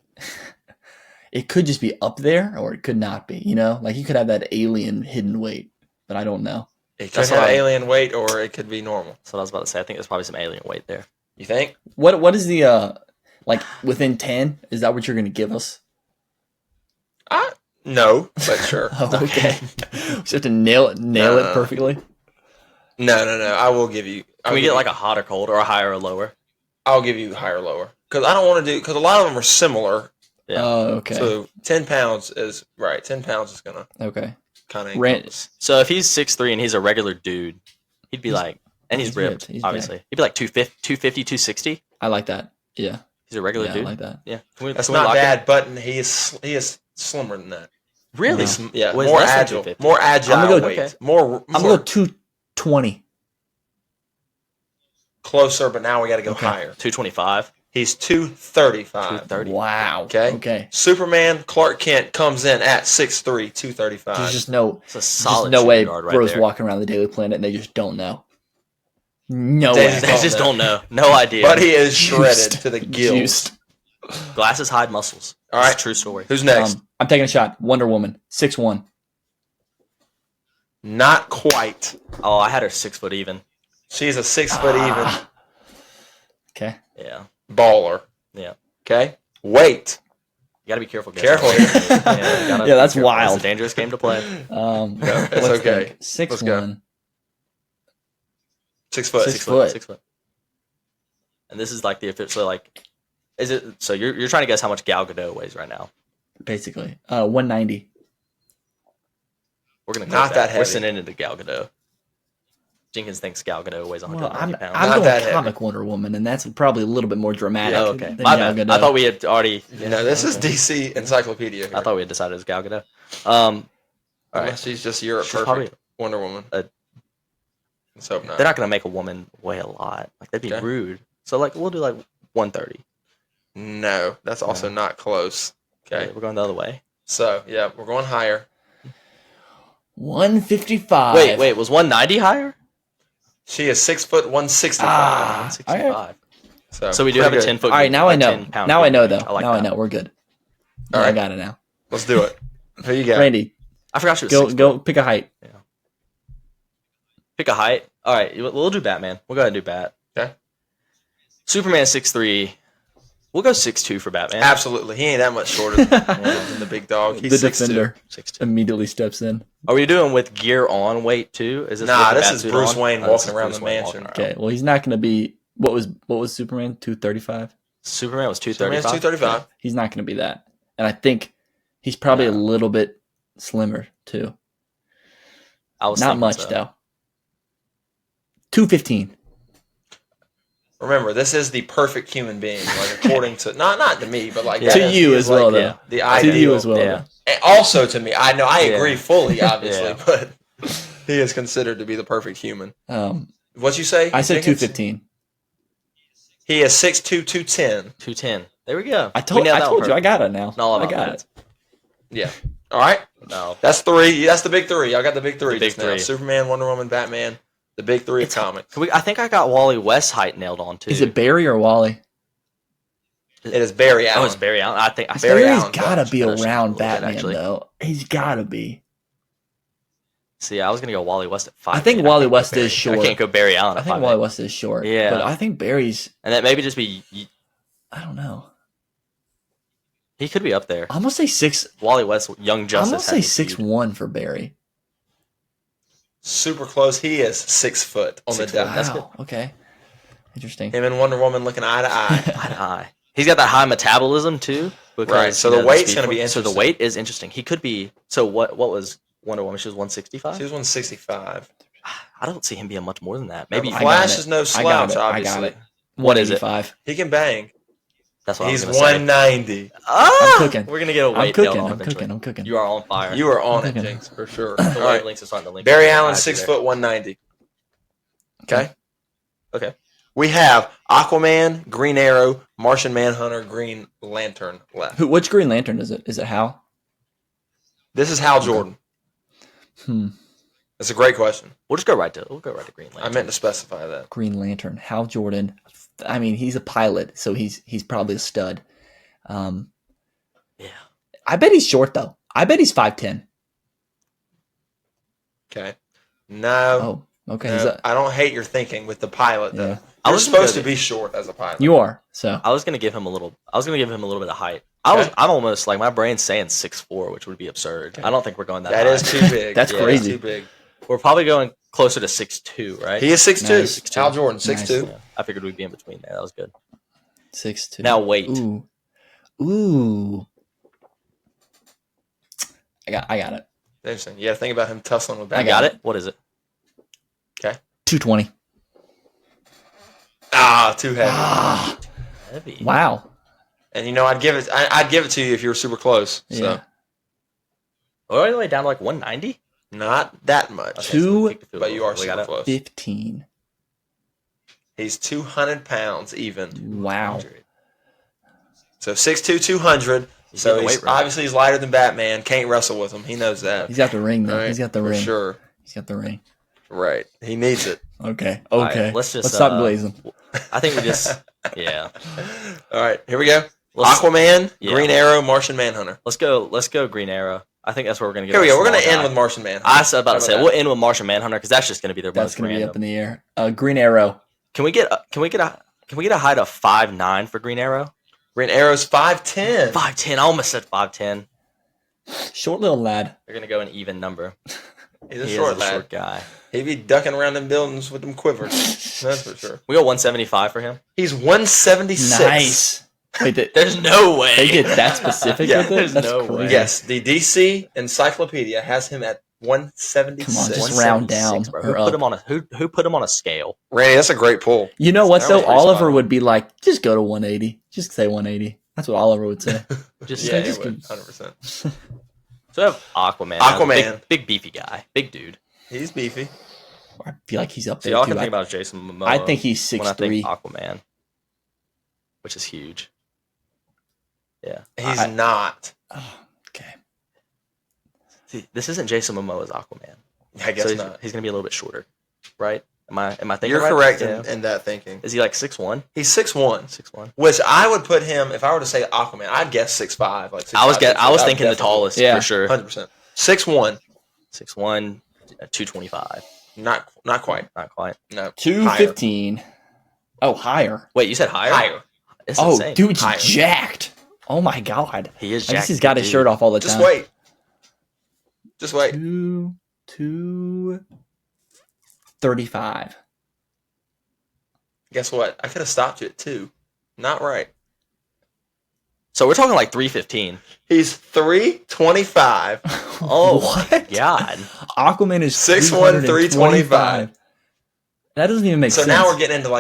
Speaker 3: It could just be up there, or it could not be. You know, like you could have that alien hidden weight, but I don't know.
Speaker 1: It could
Speaker 2: That's
Speaker 1: have
Speaker 2: what I-
Speaker 1: alien weight, or it could be normal.
Speaker 2: That's what I was about to say. I think there's probably some alien weight there.
Speaker 1: You think?
Speaker 3: What is the like within 10? Is that what you're going to give us?
Speaker 1: No, but sure.
Speaker 3: Oh, okay. Just have to nail it
Speaker 1: No.
Speaker 3: perfectly.
Speaker 1: No. I will give you.
Speaker 2: Can we get like a hot or cold, or a higher or lower?
Speaker 1: I'll give you higher, lower, because I don't want to do. Because a lot of them are similar.
Speaker 2: Yeah.
Speaker 3: Oh, okay.
Speaker 1: So 10 pounds is right. 10 pounds is gonna
Speaker 3: Okay.
Speaker 1: kind of.
Speaker 3: Rant.
Speaker 2: So if he's 6'3" and he's a regular dude, he'd be like, and he's
Speaker 3: he's
Speaker 2: ripped,
Speaker 3: ripped, he's
Speaker 2: obviously. He'd be like 250, 260.
Speaker 3: I like that. Yeah.
Speaker 2: He's a regular
Speaker 3: Yeah, I
Speaker 2: dude.
Speaker 3: like that.
Speaker 2: Yeah.
Speaker 1: That's
Speaker 2: can we
Speaker 1: not
Speaker 2: lock it?
Speaker 1: bad, but he is slimmer than that.
Speaker 2: Really?
Speaker 3: Wow.
Speaker 1: Yeah,
Speaker 2: Well, he's
Speaker 1: more
Speaker 2: less than
Speaker 1: agile,
Speaker 2: 250.
Speaker 1: more agile
Speaker 3: I'm gonna go-
Speaker 1: weight,
Speaker 2: okay.
Speaker 1: more
Speaker 3: I'm going to go 220.
Speaker 1: closer. But now we got to go
Speaker 3: Okay.
Speaker 1: higher.
Speaker 2: 225.
Speaker 1: He's 235.
Speaker 2: 230.
Speaker 3: Wow.
Speaker 1: Okay.
Speaker 3: Okay.
Speaker 1: Superman Clark Kent comes in at 6'3", 235.
Speaker 3: There's just no
Speaker 2: It's a
Speaker 3: There's
Speaker 2: solid
Speaker 3: no way
Speaker 2: shooting guard right
Speaker 3: bro's
Speaker 2: there.
Speaker 3: walking around the Daily Planet and they just don't know. No
Speaker 1: They
Speaker 3: way.
Speaker 2: They just don't know. No idea.
Speaker 1: But he is shredded
Speaker 3: Juiced.
Speaker 1: to the gills.
Speaker 3: Juiced.
Speaker 2: Glasses hide muscles.
Speaker 1: All
Speaker 2: It's
Speaker 1: right.
Speaker 2: a true story.
Speaker 1: Who's next?
Speaker 3: I'm taking a shot. Wonder Woman, 6'1".
Speaker 1: Not quite.
Speaker 2: Oh, I had her 6 foot even.
Speaker 1: She's a 6 foot
Speaker 3: Ah. Okay.
Speaker 2: Yeah.
Speaker 1: even baller.
Speaker 2: Yeah.
Speaker 1: Okay. Weight.
Speaker 2: You gotta be careful. guys.
Speaker 1: Careful.
Speaker 2: Yeah, you gotta
Speaker 3: Yeah,
Speaker 2: be
Speaker 3: that's
Speaker 2: careful.
Speaker 3: wild.
Speaker 2: It's a dangerous game to play.
Speaker 1: it's
Speaker 3: Let's
Speaker 1: okay.
Speaker 3: think. 6'1".
Speaker 1: Let's go. 6 foot.
Speaker 3: 6 foot.
Speaker 2: 6 foot. And this is like the official, like, is it? So you're trying to guess how much Gal Gadot weighs right now?
Speaker 3: Basically. 190.
Speaker 2: We're gonna
Speaker 1: Not
Speaker 2: clip
Speaker 1: that
Speaker 2: We're
Speaker 1: heavy.
Speaker 2: sending it to Gal Gadot. Jenkins thinks Gal Gadot weighs 190
Speaker 3: Well, I'm
Speaker 2: pounds.
Speaker 1: Not that
Speaker 3: going
Speaker 1: heavy.
Speaker 3: comic Wonder Woman, and that's probably a little bit more dramatic.
Speaker 2: Oh, okay.
Speaker 3: than
Speaker 2: My
Speaker 3: Gal
Speaker 2: bad.
Speaker 3: Gadot.
Speaker 2: I thought we had already.
Speaker 1: No, this is
Speaker 2: okay.
Speaker 1: DC Encyclopedia. Here.
Speaker 2: I thought we had decided it was Gal Gadot. All right.
Speaker 1: Unless she's just Europe
Speaker 2: She's
Speaker 1: perfect.
Speaker 2: probably-
Speaker 1: Wonder Woman. Let's hope not.
Speaker 2: They're not gonna make a woman weigh a lot. Like that'd be
Speaker 1: Okay.
Speaker 2: rude. So like we'll do like 130.
Speaker 1: No, that's also not close. Okay.
Speaker 2: Okay, we're going the other way.
Speaker 1: So, yeah, we're going higher.
Speaker 3: 155.
Speaker 2: Wait, was 190 higher?
Speaker 1: She is 6 foot 165.
Speaker 3: Ah.
Speaker 2: 165.
Speaker 1: So
Speaker 2: we do have a
Speaker 1: pretty
Speaker 2: 10
Speaker 1: good.
Speaker 2: foot.
Speaker 3: All right, now I know.
Speaker 2: 10-pound
Speaker 3: Now I know,
Speaker 2: range.
Speaker 3: though.
Speaker 2: I like
Speaker 3: now I
Speaker 2: that.
Speaker 3: know. We're good.
Speaker 1: All
Speaker 3: I
Speaker 1: right.
Speaker 3: got it now.
Speaker 1: Let's do it. Who you got?
Speaker 3: Randy,
Speaker 2: I forgot she was
Speaker 3: go
Speaker 2: 6
Speaker 3: go
Speaker 2: foot.
Speaker 3: pick a height.
Speaker 2: Pick a height. All right, we'll do Batman. We'll go ahead and do Bat.
Speaker 1: Okay.
Speaker 2: Superman 6'3". We'll go 6'2" for Batman.
Speaker 1: Absolutely. He ain't that much shorter than the big dog. He's
Speaker 3: the
Speaker 1: 6'2".
Speaker 3: defender
Speaker 2: 6'2".
Speaker 3: immediately steps in.
Speaker 2: Are we doing with gear on weight too? Is this
Speaker 1: Nah,
Speaker 2: with the
Speaker 1: this
Speaker 2: bat
Speaker 1: is
Speaker 2: suit
Speaker 1: Bruce
Speaker 2: on?
Speaker 1: Wayne
Speaker 2: Oh, this
Speaker 1: walking
Speaker 2: is
Speaker 1: around
Speaker 2: Bruce
Speaker 1: the
Speaker 2: Wayne
Speaker 1: mansion.
Speaker 2: walking around.
Speaker 3: Okay, well he's not going to be what was Superman 235?
Speaker 2: Superman was
Speaker 1: Superman's
Speaker 2: 235.
Speaker 1: 235.
Speaker 3: He's not going to be that, and I think he's probably a
Speaker 2: No.
Speaker 3: little bit slimmer too.
Speaker 2: I was
Speaker 3: Not
Speaker 2: thinking
Speaker 3: much
Speaker 2: so.
Speaker 3: though. 215.
Speaker 1: Remember, this is the perfect human being, like according to not to me, but like
Speaker 2: Yeah.
Speaker 1: that
Speaker 3: To
Speaker 1: is-
Speaker 3: you
Speaker 1: he is
Speaker 3: as well,
Speaker 1: like
Speaker 3: though.
Speaker 2: yeah.
Speaker 1: the
Speaker 3: To
Speaker 1: ideal.
Speaker 3: you as well.
Speaker 2: Yeah.
Speaker 3: though.
Speaker 1: And also to me, I know I
Speaker 2: Yeah.
Speaker 1: agree fully, obviously,
Speaker 2: Yeah.
Speaker 1: but he is considered to be the perfect human.
Speaker 3: Um,
Speaker 1: What'd you say?
Speaker 3: I said
Speaker 1: Jenkins?
Speaker 3: 215.
Speaker 1: He is 6'2", 210.
Speaker 2: 210. There we go.
Speaker 3: I told you, I got it now.
Speaker 2: No,
Speaker 3: I got it.
Speaker 1: Yeah. All right.
Speaker 2: No.
Speaker 1: That's 3. That's the big 3. Y'all got the big 3
Speaker 2: The big
Speaker 1: just now.
Speaker 2: 3.
Speaker 1: Superman, Wonder Woman, Batman. The big 3 of comics.
Speaker 2: I think I got Wally West's height nailed on too.
Speaker 3: Is it Barry or Wally?
Speaker 1: It is Barry Allen.
Speaker 2: Oh, it's Barry Allen. I think
Speaker 1: Barry
Speaker 3: Barry's
Speaker 1: Allen
Speaker 3: gotta be
Speaker 2: finished
Speaker 3: around
Speaker 2: a little bit,
Speaker 3: Batman
Speaker 2: actually.
Speaker 3: though. He's gotta be.
Speaker 2: See, I was gonna go Wally West at 5.
Speaker 3: I think Wally West is short.
Speaker 2: I can't go Barry Allen.
Speaker 3: I
Speaker 2: At
Speaker 3: think
Speaker 2: 5'8".
Speaker 3: Wally West is short.
Speaker 2: Yeah.
Speaker 3: But I think Barry's.
Speaker 2: And that maybe just be.
Speaker 3: I don't know.
Speaker 2: He could be up there.
Speaker 3: I'm gonna say 6.
Speaker 2: Wally West, Young Justice.
Speaker 3: I'm gonna say 6'1" for Barry.
Speaker 1: Super close. He is 6 foot on the
Speaker 2: 6 foot.
Speaker 1: dot.
Speaker 2: That's
Speaker 3: Wow. Okay. Interesting.
Speaker 1: Him and Wonder Woman looking eye to eye.
Speaker 2: Eye to eye. He's got that high metabolism too. Because,
Speaker 1: Right, so
Speaker 2: you know,
Speaker 1: the weight's
Speaker 2: speed
Speaker 1: gonna be
Speaker 2: force- So the
Speaker 1: interesting.
Speaker 2: weight is interesting. He could be. So what was Wonder Woman? She was 165.
Speaker 1: She was 165.
Speaker 2: I don't see him being much more than that. Maybe.
Speaker 3: I got
Speaker 1: Flash
Speaker 3: it.
Speaker 1: is no
Speaker 3: I got
Speaker 1: slouch,
Speaker 3: it. I
Speaker 1: obviously.
Speaker 3: got it.
Speaker 2: What is it?
Speaker 3: 185.
Speaker 1: He can bang.
Speaker 2: That's what
Speaker 1: He's
Speaker 2: I was gonna say.
Speaker 1: 190.
Speaker 2: Ah!
Speaker 3: I'm cooking.
Speaker 2: We're gonna get a
Speaker 3: I'm
Speaker 2: weight
Speaker 3: cooking.
Speaker 2: nailed on
Speaker 3: I'm
Speaker 2: eventually.
Speaker 3: cooking. I'm cooking.
Speaker 2: You are on fire.
Speaker 1: You are on it,
Speaker 3: Okay.
Speaker 1: Jinx, for sure.
Speaker 2: The
Speaker 1: All right.
Speaker 2: wavelengths are starting to link.
Speaker 1: Barry
Speaker 2: up.
Speaker 1: Allen,
Speaker 2: I see
Speaker 1: 6
Speaker 2: there.
Speaker 1: foot, 190. Okay.
Speaker 2: Okay.
Speaker 1: We have Aquaman, Green Arrow, Martian Manhunter, Green Lantern left.
Speaker 3: Which Green Lantern is it? Is it Hal?
Speaker 1: This is Hal Jordan. That's a great question.
Speaker 2: We'll go right to Green
Speaker 1: I
Speaker 2: Lantern.
Speaker 1: meant to specify that.
Speaker 3: Green Lantern. Hal Jordan. I mean, he's a pilot, so he's probably a stud.
Speaker 2: Yeah.
Speaker 3: I bet he's short though. I bet he's 5'10".
Speaker 1: Okay. No.
Speaker 3: Oh, okay.
Speaker 1: no,
Speaker 3: Is that-
Speaker 1: I don't hate your thinking with the pilot, though.
Speaker 3: Yeah.
Speaker 2: I
Speaker 1: You're
Speaker 2: was
Speaker 1: supposed to
Speaker 2: gonna-
Speaker 1: be short as a pilot.
Speaker 3: You are. So
Speaker 2: I was gonna give him a little. I was gonna give him a little bit of height.
Speaker 1: Okay.
Speaker 2: I'm almost like my brain's saying 6'4", which would be absurd. I don't think we're going that
Speaker 1: That
Speaker 2: high.
Speaker 1: is too big.
Speaker 3: That's
Speaker 1: Yeah,
Speaker 3: crazy.
Speaker 1: Too big.
Speaker 2: We're probably going closer to 6'2", right?
Speaker 1: He is 6'2".
Speaker 3: Nice.
Speaker 1: Hal Jordan, 6'2".
Speaker 2: Yeah. I figured we'd be in between there. That was good.
Speaker 3: 6'2".
Speaker 2: Now weight.
Speaker 3: Ooh. I got it.
Speaker 1: Interesting. You got to think about him tussling with
Speaker 2: I
Speaker 1: Batman.
Speaker 2: got it. What is it?
Speaker 3: 220.
Speaker 1: Ah, too heavy.
Speaker 3: Ah,
Speaker 2: Heavy.
Speaker 3: wow.
Speaker 1: And you know, I'd give it to you if you were super close. So
Speaker 3: Yeah.
Speaker 2: All the way down to like 190.
Speaker 1: not that much.
Speaker 2: Okay,
Speaker 3: Two-
Speaker 2: we kicked the field
Speaker 1: But
Speaker 2: goal.
Speaker 1: you are
Speaker 2: We
Speaker 1: super
Speaker 2: got it.
Speaker 1: close.
Speaker 3: 15.
Speaker 1: He's 200 pounds even.
Speaker 3: Wow.
Speaker 1: So 6'2", 200.
Speaker 2: He's
Speaker 1: So
Speaker 2: in the
Speaker 1: he's,
Speaker 2: weight room.
Speaker 1: obviously he's lighter than Batman. Can't wrestle with him. He knows that.
Speaker 3: He's got the ring though.
Speaker 1: Right?
Speaker 3: He's got the
Speaker 1: For
Speaker 3: ring.
Speaker 1: sure.
Speaker 3: He's got the ring.
Speaker 1: Right. He needs it.
Speaker 3: Okay.
Speaker 2: All right,
Speaker 3: Okay.
Speaker 2: let's just,
Speaker 3: stop glazing.
Speaker 2: I think we just. Yeah.
Speaker 1: All right. Here we go.
Speaker 2: Let's-
Speaker 1: Aquaman,
Speaker 2: yeah.
Speaker 1: Green Arrow, Martian Manhunter.
Speaker 2: Let's go Green Arrow. I think that's where we're gonna get.
Speaker 1: Here we
Speaker 2: our
Speaker 1: go. We're going
Speaker 2: small
Speaker 1: to end
Speaker 2: guy.
Speaker 1: with Martian Manhunter.
Speaker 2: I was about
Speaker 1: How
Speaker 2: to say
Speaker 1: about
Speaker 2: we'll end with Martian Manhunter because that's just gonna be their
Speaker 3: That's
Speaker 2: most
Speaker 3: gonna be
Speaker 2: random.
Speaker 3: up in the air. Green Arrow.
Speaker 2: Can we get a height of 5'9" for Green Arrow?
Speaker 1: Green Arrow's 5'10".
Speaker 2: 5'10". I almost said 5'10".
Speaker 3: Short little lad.
Speaker 2: They're gonna go an even number.
Speaker 1: He's a
Speaker 2: He
Speaker 1: short
Speaker 2: is a
Speaker 1: lad.
Speaker 2: short guy.
Speaker 1: He'd be ducking around them buildings with them quivers. That's for sure.
Speaker 2: We got 175 for him.
Speaker 1: He's 176.
Speaker 3: Nice. Wait,
Speaker 2: There's no way
Speaker 3: they get that specific
Speaker 1: Yeah,
Speaker 3: with it?
Speaker 2: there's
Speaker 3: That's
Speaker 2: no
Speaker 3: crazy.
Speaker 2: way.
Speaker 1: Yes, the DC Encyclopedia has him at 176.
Speaker 3: Come on, just round down
Speaker 2: 176, bro.
Speaker 3: or
Speaker 2: Who put
Speaker 3: up.
Speaker 2: him on who put him on a scale?
Speaker 1: Randy, that's a great pull.
Speaker 3: You know what
Speaker 1: That
Speaker 3: though?
Speaker 1: was pretty
Speaker 3: Oliver
Speaker 1: spot on.
Speaker 3: would be like, just go to 180. Just say 180. That's what Oliver would say.
Speaker 2: Just
Speaker 1: Yeah,
Speaker 3: just
Speaker 1: it would,
Speaker 3: give-
Speaker 1: 100%.
Speaker 2: So we have Aquaman.
Speaker 1: Aquaman.
Speaker 2: Big beefy guy. Big dude.
Speaker 1: He's beefy.
Speaker 3: I feel like he's up
Speaker 2: So
Speaker 3: there
Speaker 2: y'all
Speaker 3: too.
Speaker 2: can think about Jason Momoa.
Speaker 3: I think he's
Speaker 2: when I think
Speaker 3: 6'3".
Speaker 2: Aquaman, which is huge. Yeah.
Speaker 1: He's
Speaker 2: I-
Speaker 1: not.
Speaker 3: Oh, okay.
Speaker 2: See, this isn't Jason Momoa's Aquaman.
Speaker 1: I guess
Speaker 2: So he's,
Speaker 1: not.
Speaker 2: he's gonna be a little bit shorter, right? Am I thinking
Speaker 1: You're
Speaker 2: right?
Speaker 1: correct
Speaker 2: Yeah.
Speaker 1: in that thinking.
Speaker 2: Is he like 6'1"?
Speaker 1: He's 6'1",
Speaker 2: 6'1".
Speaker 1: which I would put him, if I were to say Aquaman, I'd guess 6'5". Like 6'5",
Speaker 2: I was
Speaker 1: 6'6".
Speaker 2: thinking the
Speaker 1: Definitely.
Speaker 2: tallest
Speaker 3: Yeah.
Speaker 2: for sure.
Speaker 1: 100%. 6'1".
Speaker 2: 6'1", 225.
Speaker 1: Not quite.
Speaker 2: Not quite.
Speaker 1: No.
Speaker 3: 215. Oh, higher.
Speaker 2: Wait, you said higher?
Speaker 1: Higher.
Speaker 2: It's
Speaker 3: Oh,
Speaker 2: insane.
Speaker 3: dude's
Speaker 1: Higher.
Speaker 3: jacked. Oh my god.
Speaker 2: He is
Speaker 3: I guess
Speaker 2: jacked,
Speaker 3: he's got his
Speaker 2: dude.
Speaker 3: shirt off all the
Speaker 1: Just
Speaker 3: time.
Speaker 1: wait. Just wait.
Speaker 3: 235.
Speaker 1: Guess what? I could have stopped you at 2. Not right.
Speaker 2: So we're talking like 315.
Speaker 1: He's 325.
Speaker 2: Oh
Speaker 3: what?
Speaker 2: my god.
Speaker 3: Aquaman is
Speaker 1: 6'1",
Speaker 3: 325. That doesn't even make
Speaker 1: So
Speaker 3: sense.
Speaker 1: now we're getting into the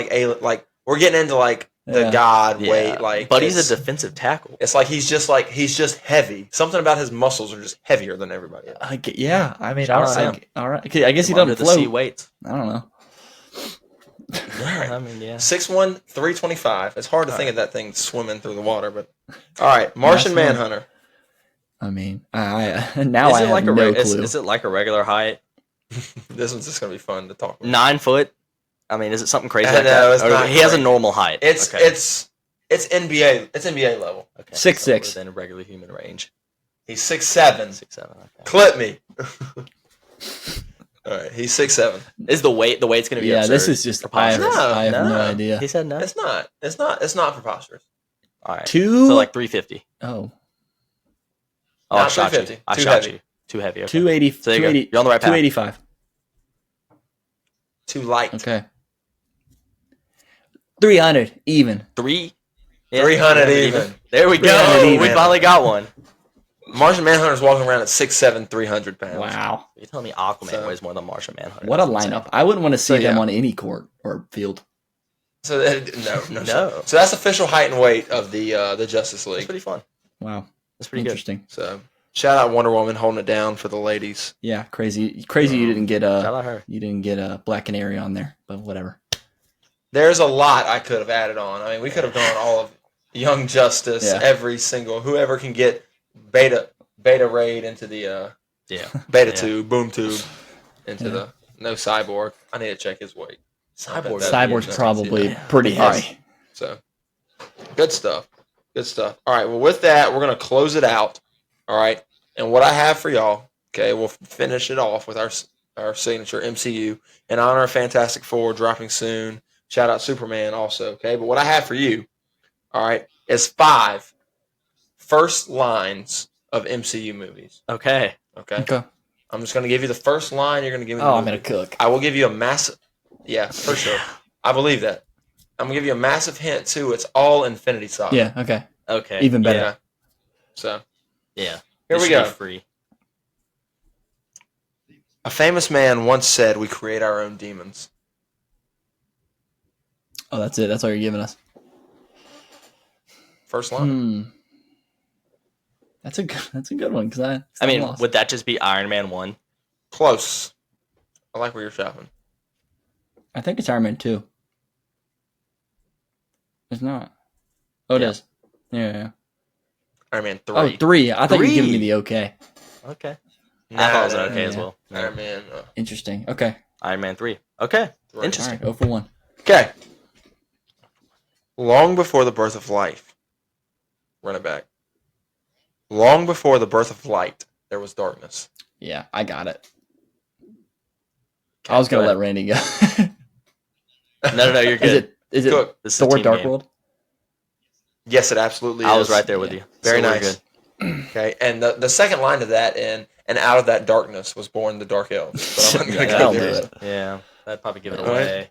Speaker 3: Yeah.
Speaker 1: god
Speaker 2: Yeah.
Speaker 1: weight. Like,
Speaker 2: but he's
Speaker 1: it's-
Speaker 2: a defensive tackle.
Speaker 1: It's like he's just heavy. Something about his muscles are just heavier than everybody else.
Speaker 3: Yeah, I mean,
Speaker 2: Shout
Speaker 3: all
Speaker 2: out
Speaker 3: right.
Speaker 2: Sam.
Speaker 3: All right. Okay, I guess he
Speaker 2: Come
Speaker 3: doesn't
Speaker 2: under the sea
Speaker 3: float.
Speaker 2: weights.
Speaker 3: I don't know.
Speaker 2: I mean, yeah.
Speaker 1: 6'1", 325. It's hard to
Speaker 2: All
Speaker 1: think
Speaker 2: right.
Speaker 1: of that thing swimming through the water, but all right, Martian
Speaker 3: That's fun.
Speaker 1: Manhunter.
Speaker 3: I mean, now
Speaker 2: Is
Speaker 3: I
Speaker 2: it like
Speaker 3: have
Speaker 2: a
Speaker 3: no
Speaker 2: is,
Speaker 3: clue.
Speaker 2: is it like a regular height?
Speaker 1: This one's just gonna be fun to talk about.
Speaker 2: 9 foot? I mean, is it something crazy
Speaker 1: No,
Speaker 2: like that?
Speaker 1: it's
Speaker 2: Or
Speaker 1: not
Speaker 2: he has a
Speaker 1: crazy.
Speaker 2: normal height.
Speaker 1: It's
Speaker 2: okay.
Speaker 1: it's NBA. It's NBA level.
Speaker 2: okay.
Speaker 3: 6'6".
Speaker 2: So within a regular human range.
Speaker 1: He's 6'7".
Speaker 2: 6'7". Okay.
Speaker 1: Clip me. All right, he's 6'7".
Speaker 2: Is the weight's going to be
Speaker 3: Yeah,
Speaker 2: absurd?
Speaker 3: this is just I have,
Speaker 1: No,
Speaker 3: I have no
Speaker 1: no.
Speaker 3: idea.
Speaker 2: He said no.
Speaker 1: It's not. It's not preposterous.
Speaker 2: All right.
Speaker 3: Two
Speaker 2: So like 350.
Speaker 3: oh
Speaker 2: Oh, I
Speaker 1: Not
Speaker 2: shot you.
Speaker 1: 350.
Speaker 2: I
Speaker 1: Too
Speaker 2: shot
Speaker 1: heavy.
Speaker 2: you. Too heavy. Okay.
Speaker 3: 280.
Speaker 2: So there you go.
Speaker 3: 280
Speaker 2: You're on the right path.
Speaker 3: 285.
Speaker 1: Too light.
Speaker 3: Okay. 300 even.
Speaker 1: 300 even.
Speaker 2: There we
Speaker 3: 300
Speaker 2: go.
Speaker 3: even.
Speaker 2: We finally got one.
Speaker 1: Martian Manhunter's walking around at 6'7", 300 pounds.
Speaker 3: Wow.
Speaker 2: You're telling me Aquaman
Speaker 1: So-
Speaker 2: weighs more than Martian Manhunter?
Speaker 3: What a
Speaker 2: That's insane.
Speaker 3: lineup. I wouldn't want to see
Speaker 1: So,
Speaker 3: them
Speaker 1: yeah.
Speaker 3: on any court or field.
Speaker 1: So no.
Speaker 2: No.
Speaker 1: So that's official height and weight of the Justice
Speaker 2: That's
Speaker 1: League.
Speaker 2: pretty fun.
Speaker 3: Wow.
Speaker 2: That's pretty good.
Speaker 3: Interesting.
Speaker 1: So shout out Wonder Woman holding it down for the ladies.
Speaker 3: Yeah, crazy you didn't get
Speaker 2: Shout out her.
Speaker 3: a Black Canary on there, but whatever.
Speaker 1: There's a lot I could have added on. I mean, we could have done all of Young Justice,
Speaker 3: Yeah.
Speaker 1: every single whoever can get Beta Raid into the
Speaker 2: Yeah.
Speaker 1: Beta
Speaker 2: Yeah.
Speaker 1: Tube, Boom Tube into
Speaker 3: Yeah.
Speaker 1: the no Cyborg. I need to check his weight.
Speaker 2: Cyborg.
Speaker 3: Cyborg's
Speaker 1: Yeah.
Speaker 3: probably pretty
Speaker 1: Yeah.
Speaker 3: high.
Speaker 1: So, good stuff. Good stuff. All right. Well, with that, we're going to close it out. All right. And what I have for y'all, okay, we'll finish it off with our signature MCU in honor of Fantastic Four dropping soon. Shout out Superman also, okay? But what I have for you, all right, is 5 first lines of MCU movies,
Speaker 2: Okay.
Speaker 1: okay?
Speaker 3: Okay.
Speaker 1: I'm just going to give you the first line. You're going to give me the
Speaker 3: Oh, I'm
Speaker 1: movie.
Speaker 3: gonna cook.
Speaker 1: I will give you a massive, yeah, for sure. I believe that. I'm gonna give you a massive hint too. It's all Infinity Saga.
Speaker 3: Yeah, okay.
Speaker 2: Okay.
Speaker 3: Even better.
Speaker 1: Yeah. So
Speaker 2: Yeah.
Speaker 1: here
Speaker 2: It
Speaker 1: we
Speaker 2: should
Speaker 1: go.
Speaker 2: be free.
Speaker 1: A famous man once said, "We create our own demons."
Speaker 3: Oh, that's it. That's all you're giving us.
Speaker 1: First line.
Speaker 3: That's a good one because
Speaker 2: I mean,
Speaker 3: lost.
Speaker 2: would that just be Iron Man 1?
Speaker 1: Close. I like where you're shopping.
Speaker 3: I think it's Iron Man 2. It's not. Oh, it
Speaker 2: Yeah.
Speaker 3: is. Yeah.
Speaker 1: Iron Man 3.
Speaker 3: Oh, 3. I thought you were giving me
Speaker 2: 3.
Speaker 3: the okay.
Speaker 2: Okay.
Speaker 1: Nah,
Speaker 2: I thought it was
Speaker 1: nah,
Speaker 2: an okay
Speaker 3: yeah.
Speaker 2: as well. No.
Speaker 1: Iron Man
Speaker 3: Interesting. Okay.
Speaker 2: Iron Man 3. Okay.
Speaker 1: 3.
Speaker 3: All
Speaker 2: Interesting.
Speaker 3: right. 0 for 1.
Speaker 1: Okay. Long before the birth of life. Run it back. Long before the birth of light, there was darkness.
Speaker 3: Yeah, I got it.
Speaker 2: Okay,
Speaker 3: I was gonna
Speaker 2: go
Speaker 3: let
Speaker 2: ahead.
Speaker 3: Randy go.
Speaker 2: No, you're good.
Speaker 3: Is it
Speaker 1: Cook.
Speaker 2: This is a
Speaker 3: Thor:
Speaker 2: team
Speaker 3: Dark
Speaker 2: game.
Speaker 3: World?
Speaker 1: Yes, it absolutely is.
Speaker 2: I was right there with
Speaker 3: Yeah.
Speaker 2: you.
Speaker 1: Very
Speaker 2: So we're
Speaker 1: nice.
Speaker 2: good.
Speaker 1: Okay, and the second line to that, and out of that darkness was born the Dark Elves. But I'm not going to
Speaker 3: Yeah,
Speaker 1: go
Speaker 3: I'll
Speaker 1: there.
Speaker 3: do it.
Speaker 2: Yeah. That'd probably give it
Speaker 1: All right.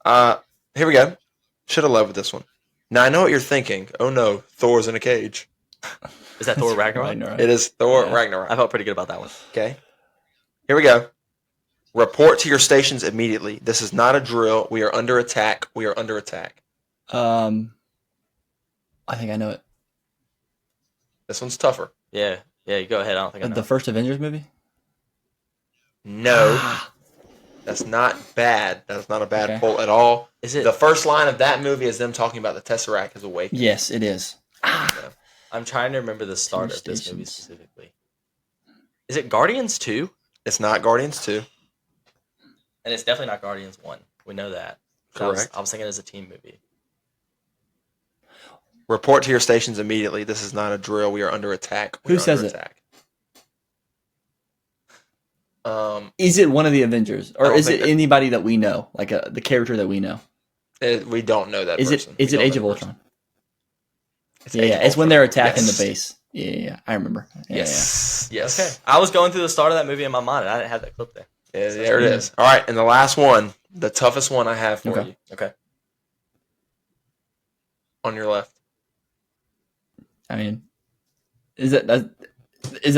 Speaker 2: away.
Speaker 1: Here we go. Should have led with this one. Now I know what you're thinking. Oh no, Thor's in a cage.
Speaker 2: Is that Thor Ragnarok?
Speaker 1: It is Thor
Speaker 3: Yeah.
Speaker 1: Ragnarok.
Speaker 2: I felt pretty good about that one.
Speaker 1: Okay. Here we go. Report to your stations immediately. This is not a drill. We are under attack. We are under attack.
Speaker 3: I think I know it.
Speaker 1: This one's tougher.
Speaker 2: Yeah. Yeah, you go ahead. I don't think I know.
Speaker 3: The first Avengers movie?
Speaker 1: No, that's not bad. That's not a bad
Speaker 3: Okay.
Speaker 1: pull at all.
Speaker 2: Is it?
Speaker 1: The first line of that movie is them talking about the Tesseract as awakened.
Speaker 3: Yes, it is.
Speaker 2: I'm trying to remember the start
Speaker 3: Two
Speaker 2: of this movie
Speaker 3: stations.
Speaker 2: specifically. Is it Guardians 2?
Speaker 1: It's not Guardians 2.
Speaker 2: And it's definitely not Guardians 1. We know that.
Speaker 1: Correct.
Speaker 2: I was thinking it's a team movie.
Speaker 1: Report to your stations immediately. This is not a drill. We are under attack. We
Speaker 3: Who
Speaker 1: are
Speaker 3: says
Speaker 1: under
Speaker 3: it?
Speaker 1: attack.
Speaker 3: Is it one of the Avengers,
Speaker 1: I
Speaker 3: or
Speaker 1: don't
Speaker 3: is
Speaker 1: think
Speaker 3: it
Speaker 1: that-
Speaker 3: anybody that we know, like the character that we know?
Speaker 1: We don't know that
Speaker 3: Is
Speaker 1: person.
Speaker 3: it? Is
Speaker 1: We
Speaker 3: it
Speaker 1: don't
Speaker 3: Age
Speaker 1: know
Speaker 3: of
Speaker 1: that
Speaker 3: Ultron?
Speaker 1: person. It's
Speaker 3: Yeah,
Speaker 1: Age
Speaker 3: yeah.
Speaker 1: of
Speaker 3: It's when
Speaker 1: Ultron.
Speaker 3: they're attacking
Speaker 1: Yes.
Speaker 3: the base. Yeah. I remember. Yeah,
Speaker 1: Yes. Yes.
Speaker 2: Okay. I was going through the start of that movie in my mind, and I didn't have that clip there.
Speaker 1: Yeah, there it is. All right, and the last one, the toughest one I have for
Speaker 3: Okay.
Speaker 1: you.
Speaker 2: Okay.
Speaker 1: On your left.
Speaker 3: I mean, is that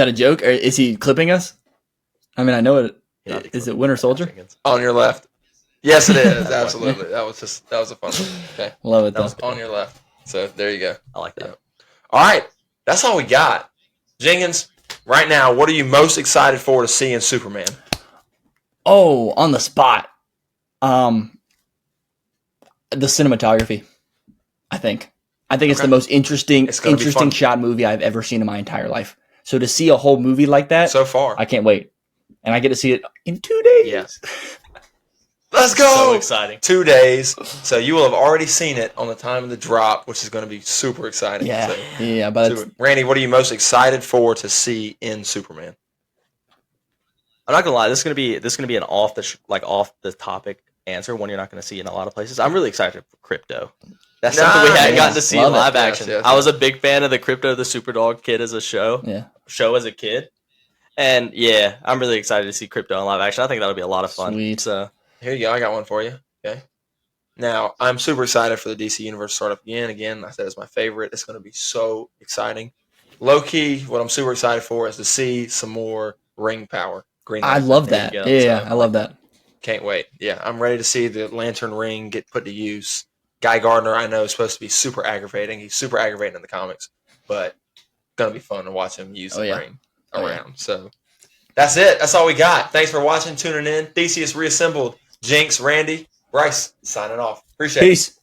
Speaker 3: a joke, or is he clipping us? I mean, I know it.
Speaker 2: Yeah,
Speaker 3: Is it Winter Soldier?
Speaker 1: On your left. Yes, it is. Absolutely. That was a fun one. Okay.
Speaker 3: Love it
Speaker 2: That
Speaker 3: though.
Speaker 2: was-
Speaker 1: On your left. So there you go.
Speaker 2: I like that.
Speaker 1: All right. That's all we got. Jenkins, right now, what are you most excited for to see in Superman?
Speaker 3: Oh, on the spot. The cinematography, I think. I think it's
Speaker 1: Okay.
Speaker 3: the most interesting
Speaker 1: It's gonna be fun.
Speaker 3: shot movie I've ever seen in my entire life. So to see a whole movie like that,
Speaker 1: So far.
Speaker 3: I can't wait. And I get to see it in 2 days.
Speaker 2: Yeah.
Speaker 1: Let's go!
Speaker 2: So exciting.
Speaker 1: 2 days. So you will have already seen it on the time of the drop, which is going to be super exciting.
Speaker 3: Yeah.
Speaker 1: So,
Speaker 3: Yeah, but it's,
Speaker 1: Randy, what are you most excited for to see in Superman?
Speaker 2: I'm not gonna lie. This is gonna be an off the topic answer, one you're not gonna see in a lot of places. I'm really excited for Crypto. That's something we hadn't
Speaker 3: Nice.
Speaker 2: gotten to see in
Speaker 3: Love it.
Speaker 2: live
Speaker 1: Yes,
Speaker 2: action.
Speaker 1: yes,
Speaker 2: I was
Speaker 1: yes.
Speaker 2: a big fan of the Crypto the Superdog kid as a show as a kid, and yeah, I'm really excited to see Crypto in live action. I think that'll be a lot of fun.
Speaker 3: Sweet.
Speaker 2: So
Speaker 1: Here you go. I got one for you. Okay. Now, I'm super excited for the DC Universe to start up again. Again, I said it's my favorite. It's going to be so exciting. Low key, what I'm super excited for is to see some more ring power. Green
Speaker 3: I
Speaker 1: Lantern.
Speaker 3: love
Speaker 2: There
Speaker 3: that.
Speaker 2: you go.
Speaker 3: Yeah,
Speaker 1: So,
Speaker 3: I love that.
Speaker 1: Can't wait. Yeah, I'm ready to see the Lantern ring get put to use. Guy Gardner, I know, is supposed to be super aggravating. He's super aggravating in the comics, but gonna be fun to watch him use the ring around. So that's it. That's all we got. Thanks for watching, tuning in. Theseus Reassembled. Jinx, Randy, Bryce, signing off. Appreciate it.
Speaker 3: Peace.